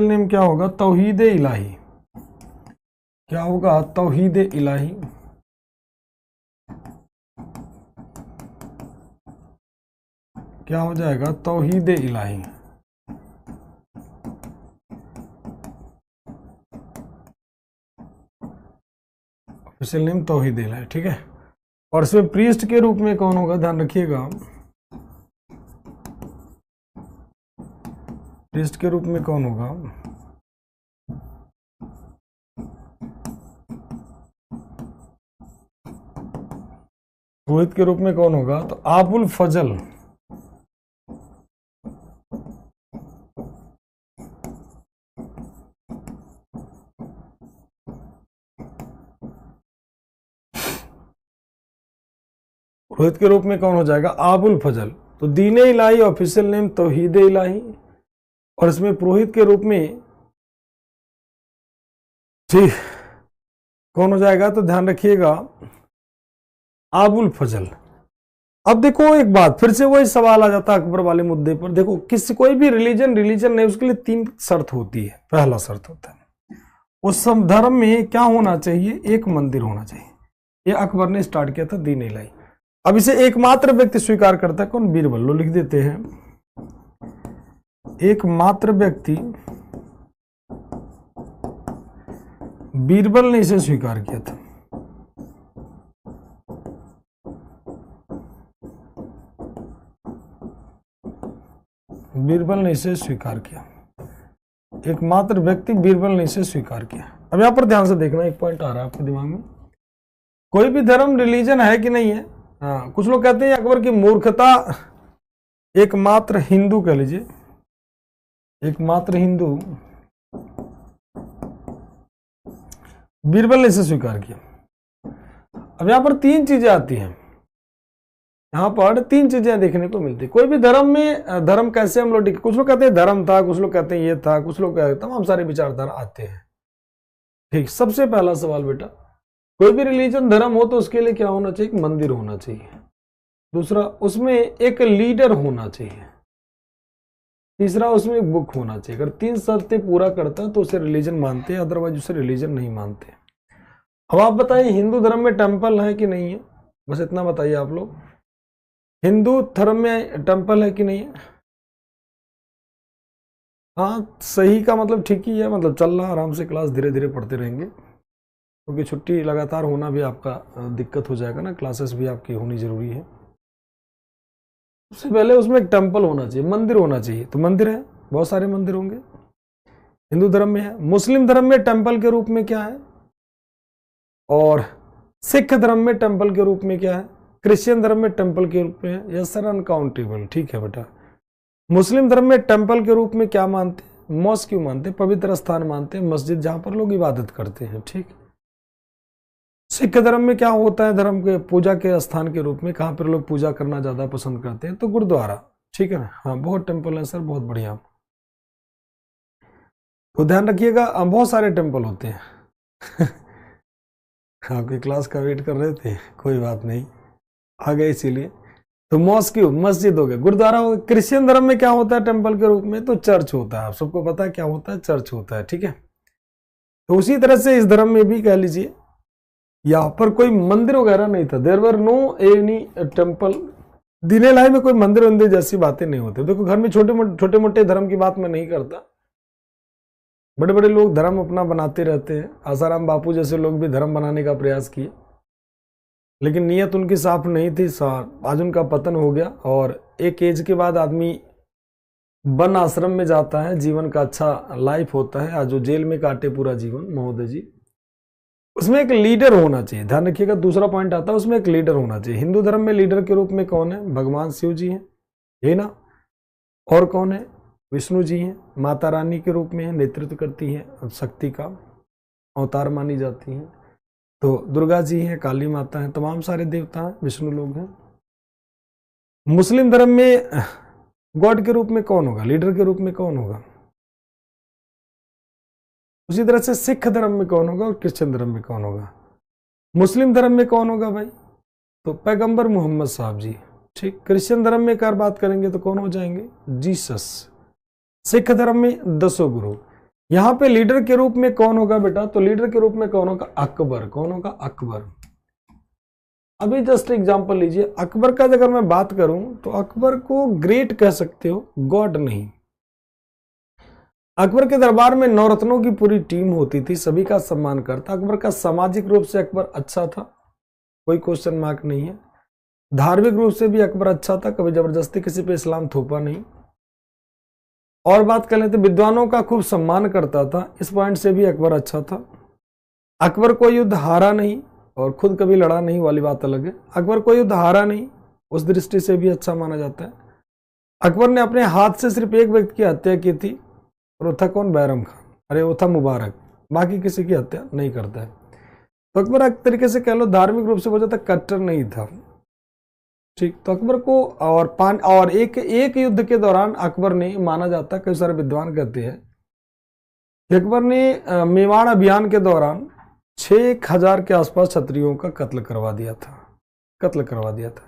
नेम क्या होगा, तौहीद इलाही। क्या होगा, तौहीद इलाही। क्या हो जाएगा, तौहीद इलाही। ऑफिशियल नेम तौहीद इलाही। ठीक है, और इसमें प्रीस्ट के रूप में कौन होगा, ध्यान रखिएगा, प्रीस्ट के रूप में कौन होगा, पुरोहित के रूप में कौन होगा? तो आबुल फजल। पुरोहित के रूप में कौन हो जाएगा? आबुल फजल। तो दीन इलाही ऑफिशियल नेम तौहीद इलाही, और इसमें पुरोहित के रूप में ठीक कौन हो जाएगा? तो ध्यान रखिएगा आबुल फजल। अब देखो एक बात, फिर से वही सवाल आ जाता है अकबर वाले मुद्दे पर। देखो किसी कोई भी रिलीजन नहीं, उसके लिए 3 शर्त होती है। पहला शर्त होता है उस धर्म में क्या होना चाहिए? एक मंदिर होना चाहिए। ये अकबर ने स्टार्ट किया था दीन इलाही। अब इसे एकमात्र व्यक्ति स्वीकार करता है कौन? बीरबल। लो लिख देते हैं, एकमात्र व्यक्ति बीरबल ने इसे स्वीकार किया था। बीरबल ने इसे स्वीकार किया, एकमात्र व्यक्ति बीरबल ने इसे स्वीकार किया। अब यहां पर ध्यान से देखना, एक पॉइंट आ रहा है आपके दिमाग में, कोई भी धर्म रिलीजन है कि नहीं है? हाँ, कुछ लोग कहते हैं अकबर की मूर्खता, एकमात्र हिंदू कह लीजिए, एकमात्र हिंदू बीरबल ने इसे स्वीकार किया। अब यहां पर 3 चीजें आती हैं, यहां पर 3 चीजें देखने को मिलती है। कोई भी धर्म में, धर्म कैसे हम लोग, कुछ लोग कहते हैं धर्म था, कुछ लोग कहते हैं ये था, कुछ लोग कहते हैं, तमाम सारे विचारधारा आते हैं। ठीक, सबसे पहला सवाल बेटा, कोई भी रिलीजन धर्म हो तो उसके लिए क्या होना चाहिए? एक मंदिर होना चाहिए। दूसरा, उसमें एक लीडर होना चाहिए। तीसरा, उसमें एक बुक होना चाहिए। अगर 3 शर्तें पूरा करता है तो उसे रिलीजन मानते हैं, अदरवाइज उसे रिलीजन नहीं मानते। अब आप बताइए हिंदू धर्म में टेम्पल है कि नहीं है? बस इतना बताइए आप लोग, हिंदू धर्म में टेम्पल है कि नहीं है? हाँ, सही का मतलब ठीक ही है, मतलब चल रहा, आराम से क्लास धीरे धीरे पढ़ते रहेंगे, क्योंकि छुट्टी लगातार होना भी आपका दिक्कत हो जाएगा ना, क्लासेस भी आपकी होनी जरूरी है। सबसे पहले उसमें एक टेम्पल होना चाहिए, मंदिर होना चाहिए। तो मंदिर है, बहुत सारे मंदिर होंगे, हिंदू धर्म में है। मुस्लिम धर्म में टेम्पल के रूप में क्या है? और सिख धर्म में टेम्पल के रूप में क्या है? क्रिश्चियन धर्म में टेम्पल के रूप में है। Yes sir, uncountable. ठीक है बेटा, मुस्लिम धर्म में टेम्पल के रूप में क्या मानते हैं? मॉस्क क्यों मानते हैं? पवित्र स्थान मानते हैं, मस्जिद जहां पर लोग इबादत करते हैं। ठीक, सिख धर्म में क्या होता है? धर्म के पूजा के स्थान के रूप में कहां पर लोग पूजा करना ज्यादा पसंद करते हैं? तो गुरुद्वारा। ठीक है ना? हाँ, बहुत टेम्पल है सर, बहुत बढ़िया। तो ध्यान रखिएगा, बहुत सारे टेम्पल होते हैं। आपकी क्लास का वेट कर रहे थे, कोई बात नहीं, आ गए इसीलिए। तो मॉस्क, मस्जिद हो गया, गुरुद्वारा हो गया। क्रिश्चियन धर्म में क्या होता है टेम्पल के रूप में? तो चर्च होता है। आप सबको पता है क्या होता है? चर्च होता है। ठीक है, तो उसी तरह से इस धर्म में भी कह लीजिए, यहाँ पर कोई मंदिर वगैरह नहीं था। There were no any temple. Din Ilahi में कोई मंदिर वंदिर जैसी बातें नहीं होती। देखो, घर में छोटे मोटे धर्म की बात मैं नहीं करता, बड़े बड़े लोग धर्म अपना बनाते रहते हैं। आसाराम बापू जैसे लोग भी धर्म बनाने का प्रयास किए, लेकिन नीयत उनकी साफ नहीं थी। आज उनका पतन हो गया, और एक एज के बाद आदमी वन आश्रम में जाता है, जीवन का अच्छा लाइफ होता है। आज जो जेल में काटे पूरा जीवन महोदय जी, उसमें एक लीडर होना चाहिए। ध्यान रखिएगा, दूसरा पॉइंट आता है, उसमें एक लीडर होना चाहिए। हिंदू धर्म में लीडर के रूप में कौन है? भगवान शिव जी हैं, है ना? और कौन है? विष्णु जी हैं। माता रानी के रूप में नेतृत्व करती है, शक्ति का अवतार मानी जाती हैं। तो दुर्गा जी हैं, काली माता हैं, तमाम सारे देवता हैं, विष्णु लोग हैं। मुस्लिम धर्म में गॉड के रूप में कौन होगा? लीडर के रूप में कौन होगा? उसी तरह से सिख धर्म में कौन होगा और क्रिश्चियन धर्म में कौन होगा? मुस्लिम धर्म में कौन होगा भाई? तो पैगंबर मोहम्मद साहब जी। ठीक, क्रिश्चियन धर्म में अगर बात करेंगे तो कौन हो जाएंगे? जीसस। सिख धर्म में 10 गुरु। यहां पे लीडर के रूप में कौन होगा बेटा? तो लीडर के रूप में कौन होगा? अकबर। कौन होगा? अकबर। अभी जस्ट एग्जांपल लीजिए, अकबर का अगर मैं बात करूं तो अकबर को ग्रेट कह सकते हो, गॉड नहीं। अकबर के दरबार में नवरत्नों की पूरी टीम होती थी, सभी का सम्मान करता। अकबर का सामाजिक रूप से अकबर अच्छा था, कोई क्वेश्चन मार्क नहीं है। धार्मिक रूप से भी अकबर अच्छा था, कभी जबरदस्ती किसी पे इस्लाम थोपा नहीं। और बात कर लेते, विद्वानों का खूब सम्मान करता था, इस पॉइंट से भी अकबर अच्छा था। अकबर कोई युद्ध हारा नहीं, और खुद कभी लड़ा नहीं वाली बात अलग है। अकबर कोई युद्ध हारा नहीं, उस दृष्टि से भी अच्छा माना जाता है। अकबर ने अपने हाथ से सिर्फ एक व्यक्ति की हत्या की थी, और वो था कौन? बैरम खान। अरे वो था मुबारक, बाकी किसी की हत्या नहीं करता है। तो अकबर एक तरीके से कह लो धार्मिक रूप से बहुत ज्यादा कट्टर नहीं था। ठीक, तो अकबर को और एक युद्ध के दौरान अकबर ने, माना जाता है, कई सारे विद्वान कहते हैं कि अकबर ने मेवाड़ अभियान के दौरान 6,000 के आसपास क्षत्रियों का कत्ल करवा दिया था।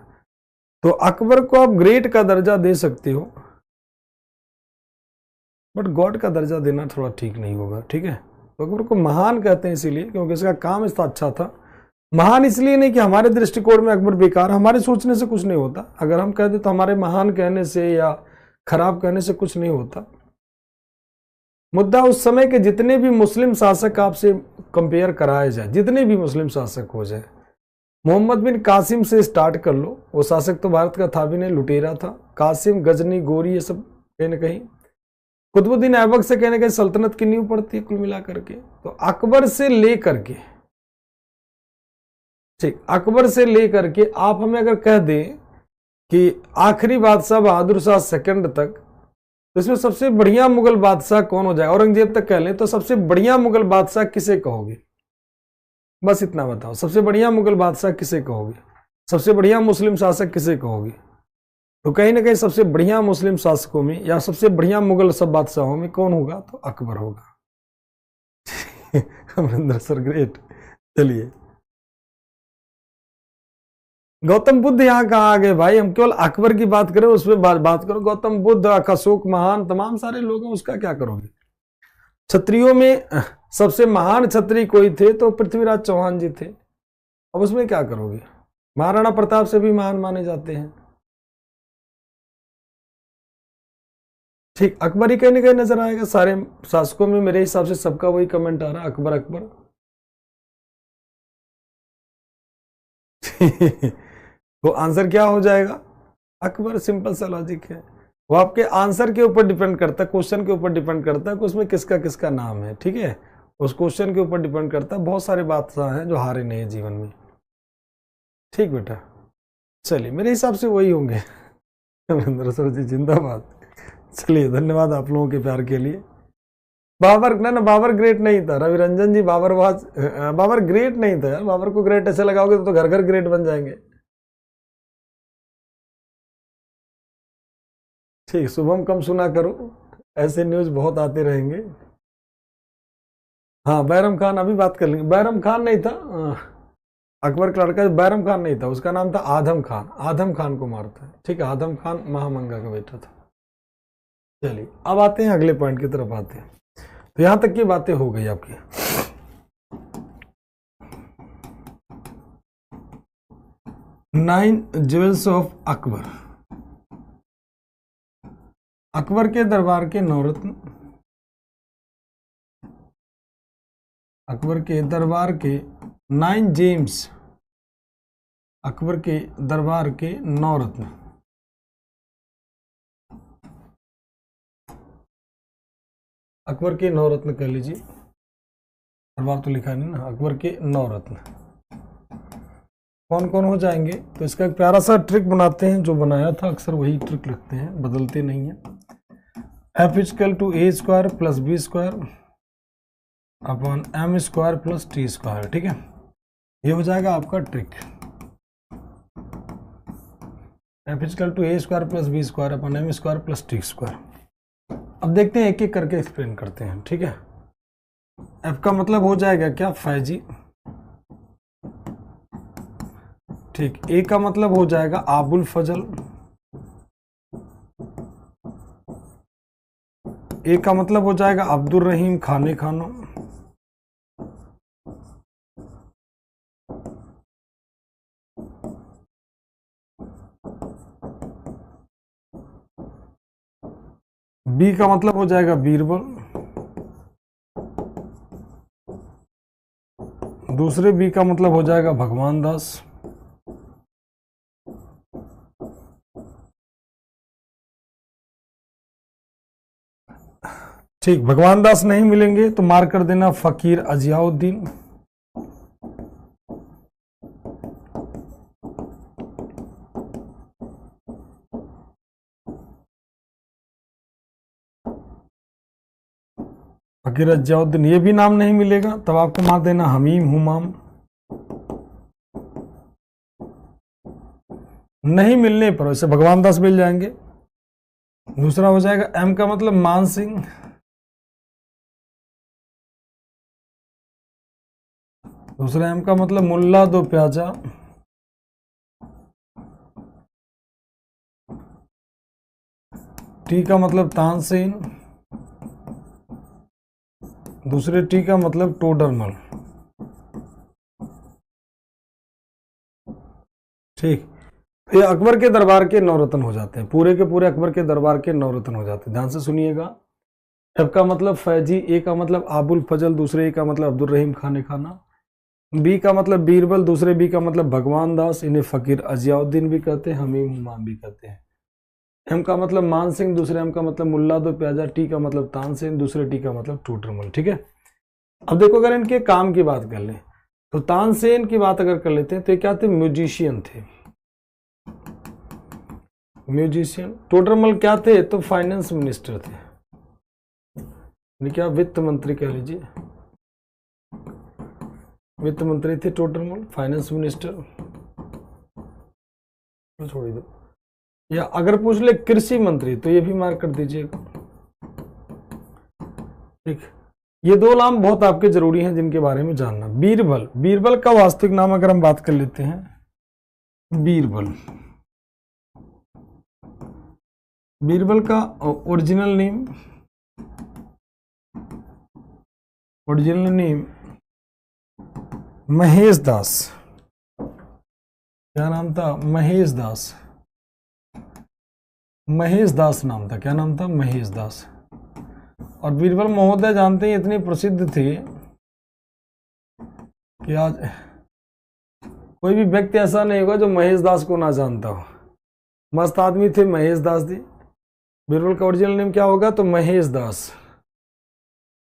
तो अकबर को आप ग्रेट का दर्जा दे सकते हो, बट गॉड का दर्जा देना थोड़ा ठीक नहीं होगा। ठीक है, तो अकबर को महान कहते हैं इसीलिए क्योंकि इसका काम इतना अच्छा था। महान इसलिए नहीं कि हमारे दृष्टिकोण में अकबर बेकार, हमारे सोचने से कुछ नहीं होता। अगर हम कहते तो हमारे महान कहने से या खराब कहने से कुछ नहीं होता। मुद्दा उस समय के जितने भी मुस्लिम शासक आपसे कंपेयर कराए जाए, जितने भी मुस्लिम शासक हो जाए, मोहम्मद बिन कासिम से स्टार्ट कर लो, वो शासक तो भारत का था भी नहीं, लुटेरा था। कासिम, गजनी, गोरी, ये सब कहीं ना कहीं कुतुबुद्दीन ऐबक से कहीं ना कहीं सल्तनत की नींव पड़ती है कुल मिलाकर के। तो अकबर से लेकर के, ठीक, अकबर से लेकर के आप हमें अगर कह दें कि आखिरी बादशाह बहादुर शाह सेकंड तक, तो इसमें सबसे बढ़िया मुगल बादशाह कौन हो जाए? औरंगजेब तक कह लें तो सबसे बढ़िया मुगल बादशाह किसे कहोगे? बस इतना बताओ, सबसे बढ़िया मुगल बादशाह किसे कहोगे? सबसे बढ़िया मुस्लिम शासक किसे कहोगे? तो कहीं ना कहीं सबसे बढ़िया मुस्लिम शासकों में या सबसे बढ़िया मुगल सब बादशाहों में कौन होगा? तो अकबर होगा। Amarinder sir great. चलिए, गौतम बुद्ध यहाँ कहाँ आ गए भाई? हम केवल अकबर की बात करें, उसमें बात करो। गौतम बुद्ध, अशोक महान, तमाम सारे लोग हैं, उसका क्या करोगे? क्षत्रियों में सबसे महान क्षत्रिय कोई थे तो पृथ्वीराज चौहान जी थे। अब उसमें क्या करोगे? महाराणा प्रताप से भी महान माने जाते हैं। ठीक, अकबर ही कहीं ना कहीं नजर आएगा सारे शासकों में। मेरे हिसाब से सबका वही कमेंट आ रहा है, अकबर अकबर। तो आंसर क्या हो जाएगा? अकबर। सिंपल सा लॉजिक है। वो आपके आंसर के ऊपर डिपेंड करता है, क्वेश्चन के ऊपर डिपेंड करता है कि उसमें किसका किसका नाम है। ठीक है, उस क्वेश्चन के ऊपर डिपेंड करता है। बहुत सारे बादशाह हैं जो हारे नहीं है जीवन में। ठीक बेटा, चलिए, मेरे हिसाब से वही होंगे। रविंद्र सर जी जिंदाबाद। चलिए, धन्यवाद आप लोगों के प्यार के लिए। बाबर ना बाबर ग्रेट नहीं था। रवि रंजन जी, बाबर ग्रेट नहीं था यार। बाबर को ग्रेट ऐसे लगाओगे तो घर घर ग्रेट बन जाएंगे। ठीक, शुभम कम सुना करो, ऐसे न्यूज बहुत आते रहेंगे। हाँ, बैरम खान अभी बात कर लेंगे। बैरम खान नहीं था, अकबर का लड़का बैरम खान नहीं था, उसका नाम था आदम खान। आदम खान को मारता है। ठीक है, आदम खान महामंगा का बेटा था। चलिए, अब आते हैं अगले पॉइंट की तरफ आते हैं। तो यहां तक की बातें हो गई आपकी। 9 ज्वेल्स ऑफ अकबर। अकबर के दरबार के 9 रत्न। अकबर के दरबार के 9 जेम्स। अकबर के दरबार के 9 रत्न। अकबर के 9 रत्न कह लीजिए, दरबार तो लिखा नहीं ना। अकबर के 9 रत्न कौन कौन हो जाएंगे? तो इसका एक प्यारा सा ट्रिक बनाते हैं, जो बनाया था अक्सर वही ट्रिक लिखते हैं, बदलते नहीं है। f=a² + b² upon m² + t²। ठीक है, ये हो जाएगा आपका trick. f=a² + b² upon m² + t²। अब देखते हैं, एक एक करके एक्सप्लेन करते हैं। ठीक है, f का मतलब हो जाएगा क्या? फैजी। ठीक, ए का मतलब हो जाएगा आबुल फजल। ए का मतलब हो जाएगा अब्दुल रहीम खाने खानो। बी का मतलब हो जाएगा बीरबल। दूसरे बी का मतलब हो जाएगा भगवान दास। ठीक, भगवान दास नहीं मिलेंगे तो मार कर देना फकीर अजियाउद्दीन। फकीर अजियाउद्दीन, ये भी नाम नहीं मिलेगा, तब आपको मार देना हमीम हुमाम। नहीं मिलने पर वैसे भगवान दास मिल जाएंगे। दूसरा हो जाएगा एम का मतलब मान सिंह, दूसरा एम का मतलब मुल्ला दो प्याजा, टी का मतलब तानसेन, दूसरे टी का मतलब टोडरमल। ठीक, ये अकबर के दरबार के नवरत्न हो जाते हैं, पूरे के पूरे अकबर के दरबार के नवरत्न हो जाते हैं। ध्यान से सुनिएगा। एफ का मतलब फैजी, ए का मतलब आबुल फजल, दूसरे ए का मतलब अब्दुल रहीम खाने खाना, बी का मतलब बीरबल, दूसरे बी का मतलब भगवान दास, इन्हें फकीर अजियाउद्दीन भी कहते हैं, हमीम हुमाम भी कहते हैं। एम का मतलब मान सिंह, दूसरे एम का मतलब मुल्ला दो प्याजा, टी का मतलब तानसेन, दूसरे टी का मतलब टोडरमल। ठीक है, अब देखो अगर इनके काम की बात कर लें तो तानसेन की बात अगर कर लेते हैं तो ये क्या थे, म्यूजिशियन थे, म्यूजिशियन। टोडरमल क्या थे, तो फाइनेंस मिनिस्टर थे, क्या वित्त मंत्री कह लीजिए, वित्त मंत्री थे टोडरमल, फाइनेंस मिनिस्टर छोड़ दो। या अगर पूछ ले कृषि मंत्री तो ये भी मार्क कर दीजिएगा। ठीक, ये दो नाम बहुत आपके जरूरी हैं जिनके बारे में जानना। बीरबल, बीरबल का वास्तविक नाम अगर हम बात कर लेते हैं, बीरबल, बीरबल का original name, original name Mahesh Das. क्या नाम था, महेश दास, महेश दास नाम था। क्या नाम था, महेश दास। और बीरबल महोदय जानते हैं इतने प्रसिद्ध थे कि आज कोई भी व्यक्ति ऐसा नहीं होगा जो महेश दास को ना जानता हो। मस्त आदमी थे महेश दास जी। बीरबल का ओरिजिनल नेम क्या होगा, तो महेश दास।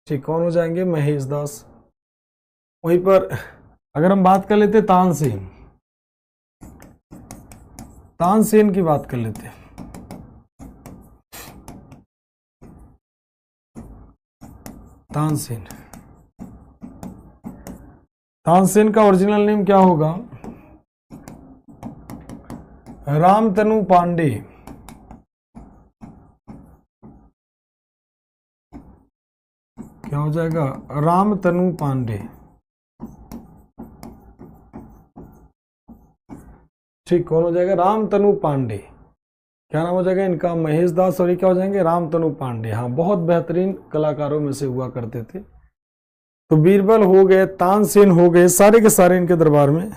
ठीक, कौन हो जाएंगे, महेश दास। वहीं पर अगर हम बात कर लेते तानसेन, तानसेन की बात कर लेते हैं, तानसेन, तानसेन का ओरिजिनल नेम क्या होगा, रामतनु पांडे। क्या हो जाएगा, रामतनु पांडे। ठीक, कौन हो जाएगा, रामतनु पांडे। क्या नाम हो जाएगा इनका, महेश दास, और ये क्या हो जाएंगे, रामतनु पांडे। हाँ, बहुत बेहतरीन कलाकारों में से हुआ करते थे। तो बीरबल हो गए, तानसेन हो गए, सारे के सारे इनके दरबार में।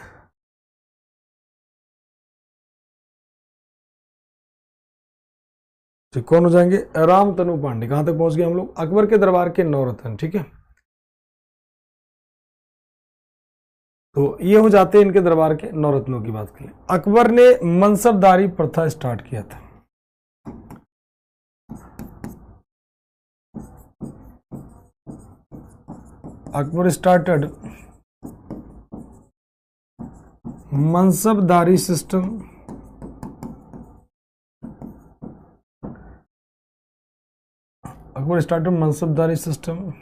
ठीक, कौन हो जाएंगे, रामतनु पांडे। कहां तक पहुंच गए हम लोग, अकबर के दरबार के नवरत्न। ठीक है, तो ये हो जाते हैं इनके दरबार के नवरत्नों की बात करें। अकबर ने मनसबदारी प्रथा स्टार्ट किया था। Akbar started मनसबदारी system, Akbar started मनसबदारी system.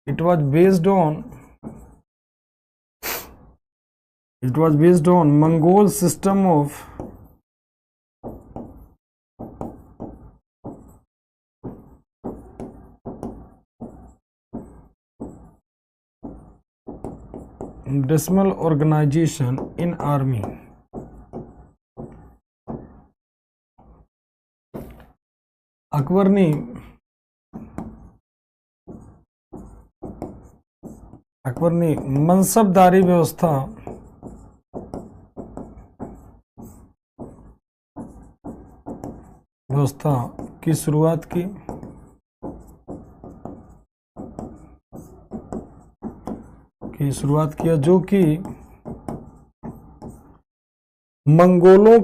It was based on Mongol system of decimal organization in army। Akbar ने मनसबदारी व्यवस्था की शुरुआत किया, जो कि मंगोलों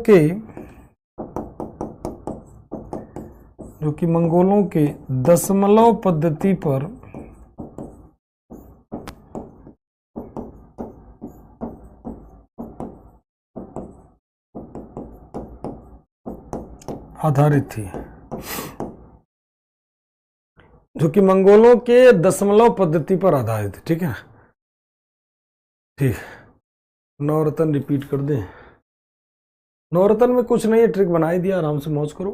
के दशमलव पद्धति पर आधारित थी। जो कि मंगोलों के दशमलव पद्धति पर आधारित है। ठीक है, ठीक। नवरत्न रिपीट कर दें। नवरत्न में कुछ नहीं है, ट्रिक बना ही दिया, आराम से मौज करो।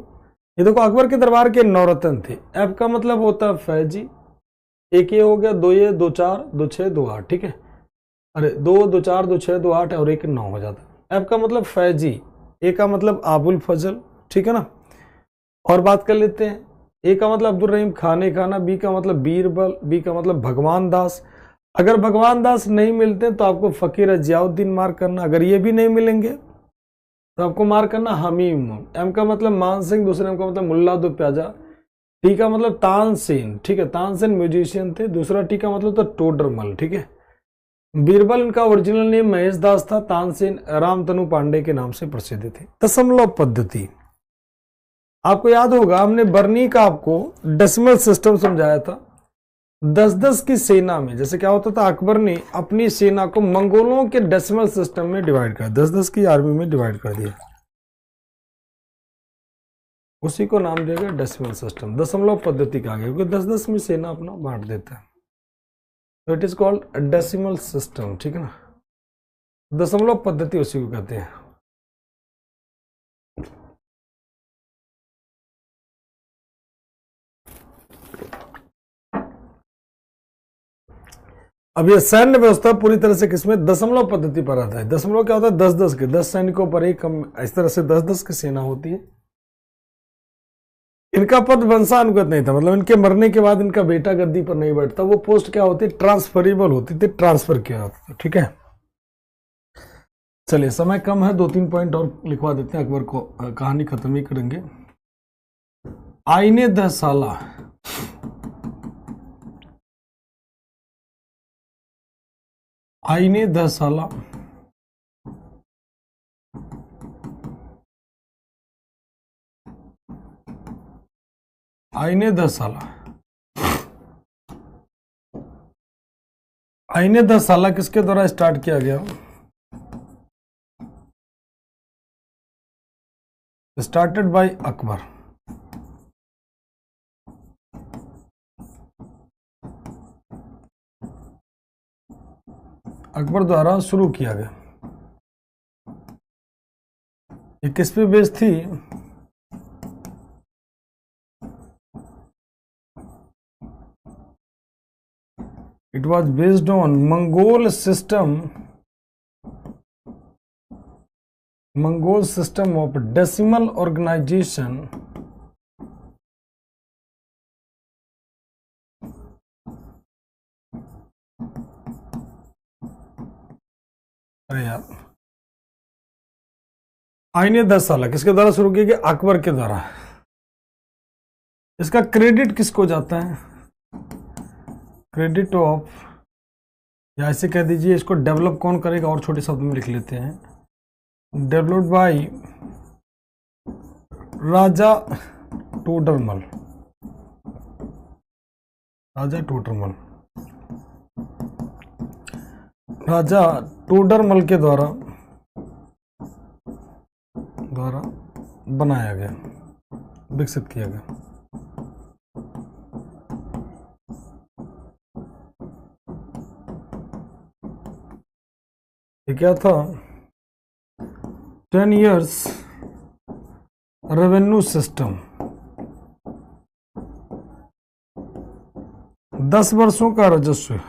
ये देखो अकबर के दरबार के नवरत्न थे। एफ का मतलब होता है फैजी, एक ये हो गया, दो ये, दो चार, दो छः, दो आठ। ठीक है, अरे दो, दो चार, दो छः, दो आठ और एक 9 हो जाता है। एफ का मतलब फैजी, ए का मतलब आबुल फजल। ठीक है ना, और बात कर लेते हैं। ए का मतलब अब्दुल रहीम खाने खाना, बी का मतलब बीरबल, बी का मतलब भगवान दास। अगर भगवान दास नहीं मिलते तो आपको फकीर जियाउद्दीन मार्क करना, अगर ये भी नहीं मिलेंगे तो आपको मार्क करना हमीम। एम का मतलब मान सिंह, दूसरे एम का मतलब मुल्ला दो प्याजा। टी का मतलब तानसेन। ठीक है, तानसेन म्यूजिशियन थे। दूसरा टी का मतलब तो टोडरमल। ठीक है, बीरबल इनका ओरिजिनल नेम महेश दास था। तानसेन रामतनु पांडे के नाम से प्रसिद्ध थे। दशमलव पद्धति, आपको याद होगा हमने बर्नी का आपको डेसिमल सिस्टम समझाया था। 10-10 की सेना में जैसे क्या होता था, अकबर ने अपनी सेना को मंगोलों के डेसिमल सिस्टम में डिवाइड कर, 10-10 की आर्मी में डिवाइड कर दिया, उसी को नाम दिया गया डेसिमल सिस्टम। दशमलव पद्धति कहा गया क्योंकि 10-10 में सेना अपना बांट देता है, तो it is called decimal system. ठीक है ना, दशमलव पद्धति उसी को कहते हैं। अब ये सैन्य व्यवस्था पूरी तरह से किसमें, दशमलव पद्धति पर आता है। दशमलव क्या होता है, 10-10 के, 10 सैनिकों पर एक कम, इस तरह से 10-10 की सेना होती है। इनका पद वंशानुगत नहीं था, मतलब इनके मरने के बाद इनका बेटा गद्दी पर नहीं बैठता, वो पोस्ट क्या होती, ट्रांसफरेबल होती थी, ट्रांसफर किया जाता। ठीक है, चलिए समय कम है, 2-3 पॉइंट और लिखवा देते हैं, अकबर को कहानी खत्म ही करेंगे। आईने 10 साला, आईने 10 साला आईने 10 साला, आईने 10 साला किसके द्वारा स्टार्ट किया गया, स्टार्टेड बाय अकबर। अकबर द्वारा शुरू किया गया। ये किस पे बेस्ड थी, it was based on Mongol system of decimal organisation अरे यार, आईने 10 साल किसके द्वारा शुरू किया गया, अकबर के द्वारा। इसका क्रेडिट किसको जाता है, क्रेडिट ऑफ, या ऐसे कह दीजिए इसको डेवलप कौन करेगा, और छोटे शब्द में लिख लेते हैं, डेवलप्ड बाय राजा टोडरमल। राजा टोडरमल, राजा टोडरमल के द्वारा बनाया गया, विकसित किया गया। ये क्या था, 10 years रेवेन्यू सिस्टम, 10 वर्षों का राजस्व।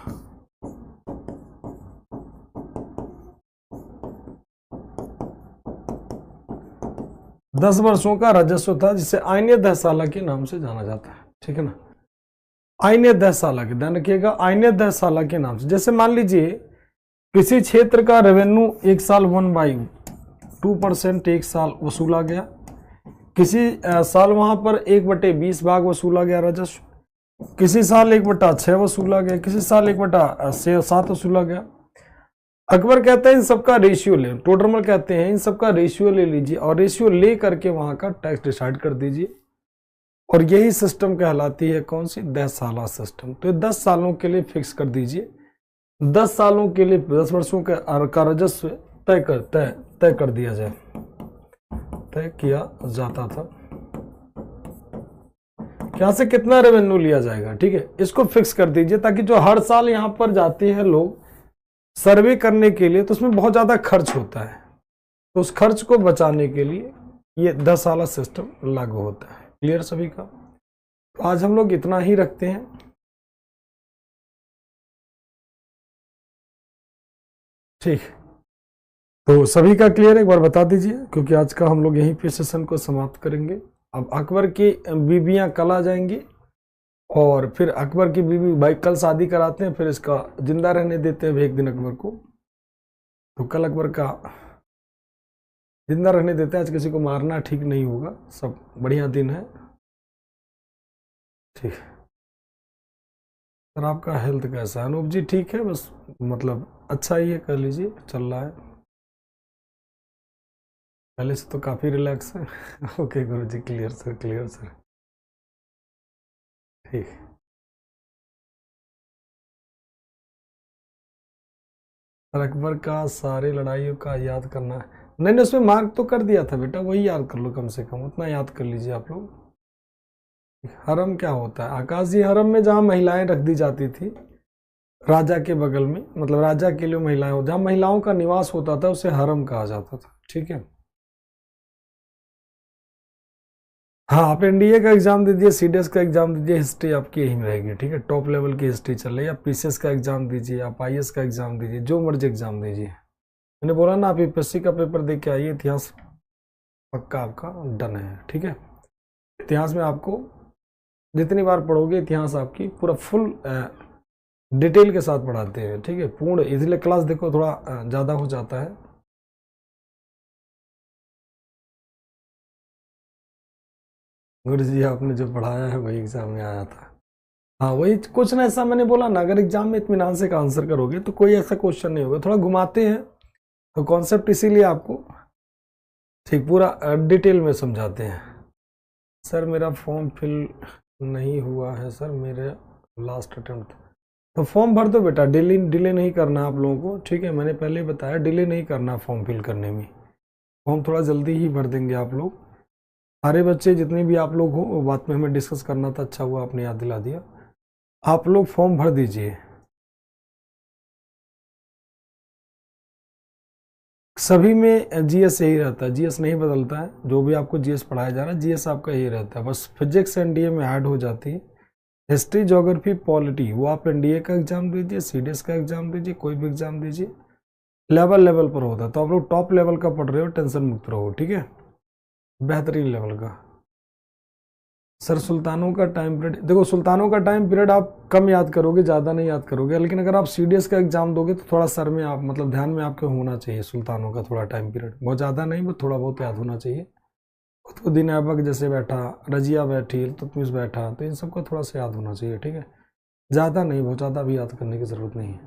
दस वर्षों का राजस्व था, जिसे आईने 10 साल के नाम से जाना जाता है। ठीक है ना, आईने 10 साल के, ध्यान रखिएगा, आईने 10 साल के नाम से। जैसे मान लीजिए किसी क्षेत्र का रेवेन्यू एक साल 1/2% एक साल वसूला गया, किसी साल वहां पर 1/20 भाग वसूला गया राजस्व, किसी साल 1/6 वसूला गया, किसी साल 1/7 वसूला गया। अकबर कहते हैं इन सबका रेशियो ले, टोडरमल कहते हैं इन सबका रेशियो ले लीजिए और रेशियो ले करके वहां का टैक्स डिसाइड कर दीजिए, और यही सिस्टम कहलाती है कौन सी, 10 साला सिस्टम। तो 10 सालों के लिए फिक्स कर दीजिए, 10 सालों के लिए 10 वर्षों का राजस्व तय कर दिया जाए, तय किया जाता था। यहाँ से कितना रेवेन्यू लिया जाएगा, ठीक है, इसको फिक्स कर दीजिए, ताकि जो हर साल यहाँ पर जाते हैं लोग सर्वे करने के लिए, तो उसमें बहुत ज़्यादा खर्च होता है, तो उस खर्च को बचाने के लिए ये 10 वाला सिस्टम लागू होता है। क्लियर सभी का? तो आज हम लोग इतना ही रखते हैं। ठीक, तो सभी का क्लियर एक बार बता दीजिए, क्योंकि आज का हम लोग यहीं पे सेशन को समाप्त करेंगे। अब अकबर की बीबियां कल आ जाएंगी, और फिर अकबर की बीवी भाई कल शादी कराते हैं, फिर इसका जिंदा रहने देते हैं एक दिन अकबर को, तो कल अकबर का जिंदा रहने देते हैं। आज किसी को मारना ठीक नहीं होगा, सब बढ़िया दिन है। ठीक, सर आपका हेल्थ कैसा है? अनूप जी ठीक है, बस मतलब अच्छा ही है, कर लीजिए, चल रहा है, पहले से तो काफ़ी रिलैक्स है। ओके गुरु जी, क्लियर सर, क्लियर सर, ठीक। सर अकबर का सारी लड़ाइयों का याद करना है, नहीं नहीं उसमें मार्क तो कर दिया था बेटा, वही याद कर लो, कम से कम उतना याद कर लीजिए आप लोग। हरम क्या होता है? आकाशी हरम में जहाँ महिलाएं रख दी जाती थी राजा के बगल में, मतलब राजा के लिए महिलाएं हो, जहाँ महिलाओं का निवास होता था उसे हरम कहा जाता था, ठीक है। हाँ, आप एनडीए का एग्जाम दीजिए, सीडीएस का एग्जाम दीजिए, हिस्ट्री आपकी यही में रहेगी, ठीक है, टॉप लेवल की हिस्ट्री चल रही है। आप पीसीएस का एग्जाम दीजिए, आप आईएएस का एग्जाम दीजिए, जो मर्जी एग्जाम दीजिए। मैंने बोला ना, आप यूपीएससी का पेपर दे के आइए, इतिहास पक्का आपका डन है, ठीक है। इतिहास में आपको जितनी बार पढ़ोगे, इतिहास आपकी पूरा फुल डिटेल के साथ पढ़ाते हैं, ठीक है, पूर्ण, इसलिए क्लास देखो थोड़ा ज़्यादा हो जाता है। गुरु जी आपने जो पढ़ाया है वही एग्जाम में आया था। हाँ वही, कुछ ना ऐसा मैंने बोला ना, अगर एग्जाम में इत्मीनान से का आंसर करोगे तो कोई ऐसा क्वेश्चन नहीं होगा, थोड़ा घुमाते हैं तो कॉन्सेप्ट इसीलिए आपको ठीक पूरा डिटेल में समझाते हैं। सर मेरा फॉर्म फिल नहीं हुआ है सर, मेरे लास्ट अटेम्प्ट, तो फॉर्म भर दो बेटा, डिले नहीं करना आप लोगों को, ठीक है, मैंने पहले बताया डिले नहीं करना फॉर्म फिल करने में, फॉर्म थोड़ा जल्दी ही भर देंगे आप लोग। सारे बच्चे जितने भी आप लोग हो, वो बात में हमें डिस्कस करना था, अच्छा हुआ आपने याद दिला दिया। आप लोग फॉर्म भर दीजिए। सभी में जीएस यही रहता है, जीएस नहीं बदलता है, जो भी आपको जीएस पढ़ाया जा रहा है जीएस आपका यही रहता है, बस फिजिक्स एनडीए में ऐड हो जाती है। हिस्ट्री, ज्योग्राफी, पॉलिटी वो आप एनडीए का एग्जाम दीजिए, सीडीएस का एग्जाम दीजिए, कोई भी एग्जाम दीजिए, लेवल पर होता है। तो आप लोग टॉप लेवल का पढ़ रहे हो, टेंशन मुक्त रहो, ठीक है, बेहतरीन लेवल का। सर सुल्तानों का टाइम पीरियड, देखो सुल्तानों का टाइम पीरियड आप कम याद करोगे, ज़्यादा नहीं याद करोगे, लेकिन अगर आप सीडीएस का एग्जाम दोगे तो थोड़ा सर में आप मतलब ध्यान में आपके होना चाहिए सुल्तानों का थोड़ा टाइम पीरियड, बहुत ज़्यादा नहीं, बस थोड़ा बहुत याद होना चाहिए। कुतुबुद्दीन ऐबक जैसे बैठा, रजिया बैठी, इल्तुतमिश बैठा, तो इन सबको थोड़ा सा याद होना चाहिए, ठीक है, ज़्यादा नहीं, बहुत ज़्यादा भी याद करने की ज़रूरत नहीं है,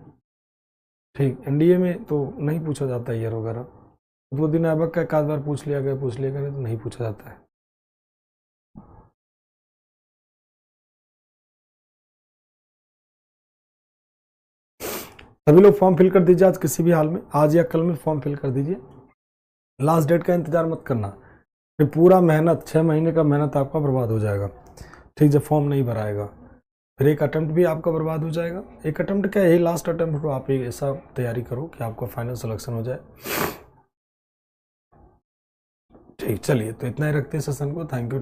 ठीक। एनडीए में तो नहीं पूछा जाता ईयर वगैरह, कुतुबुद्दीन ऐबक का एक आध बार पूछ लिया गया तो नहीं पूछा जाता है। सभी लोग फॉर्म फिल कर दीजिए आज, किसी भी हाल में, आज या कल में फॉर्म फिल कर दीजिए, लास्ट डेट का इंतजार मत करना, फिर पूरा मेहनत 6 महीने का मेहनत आपका बर्बाद हो जाएगा, ठीक, जब फॉर्म नहीं भराएगा, फिर एक अटेम्प्ट भी आपका बर्बाद हो जाएगा। एक अटेम्प्ट क्या, यही लास्ट अटेम्प्ट हो, आप ऐसा तैयारी करो कि आपका फाइनल सिलेक्शन हो जाए, ठीक। चलिए तो इतना ही रखते हैं सेशन को, थैंक यू।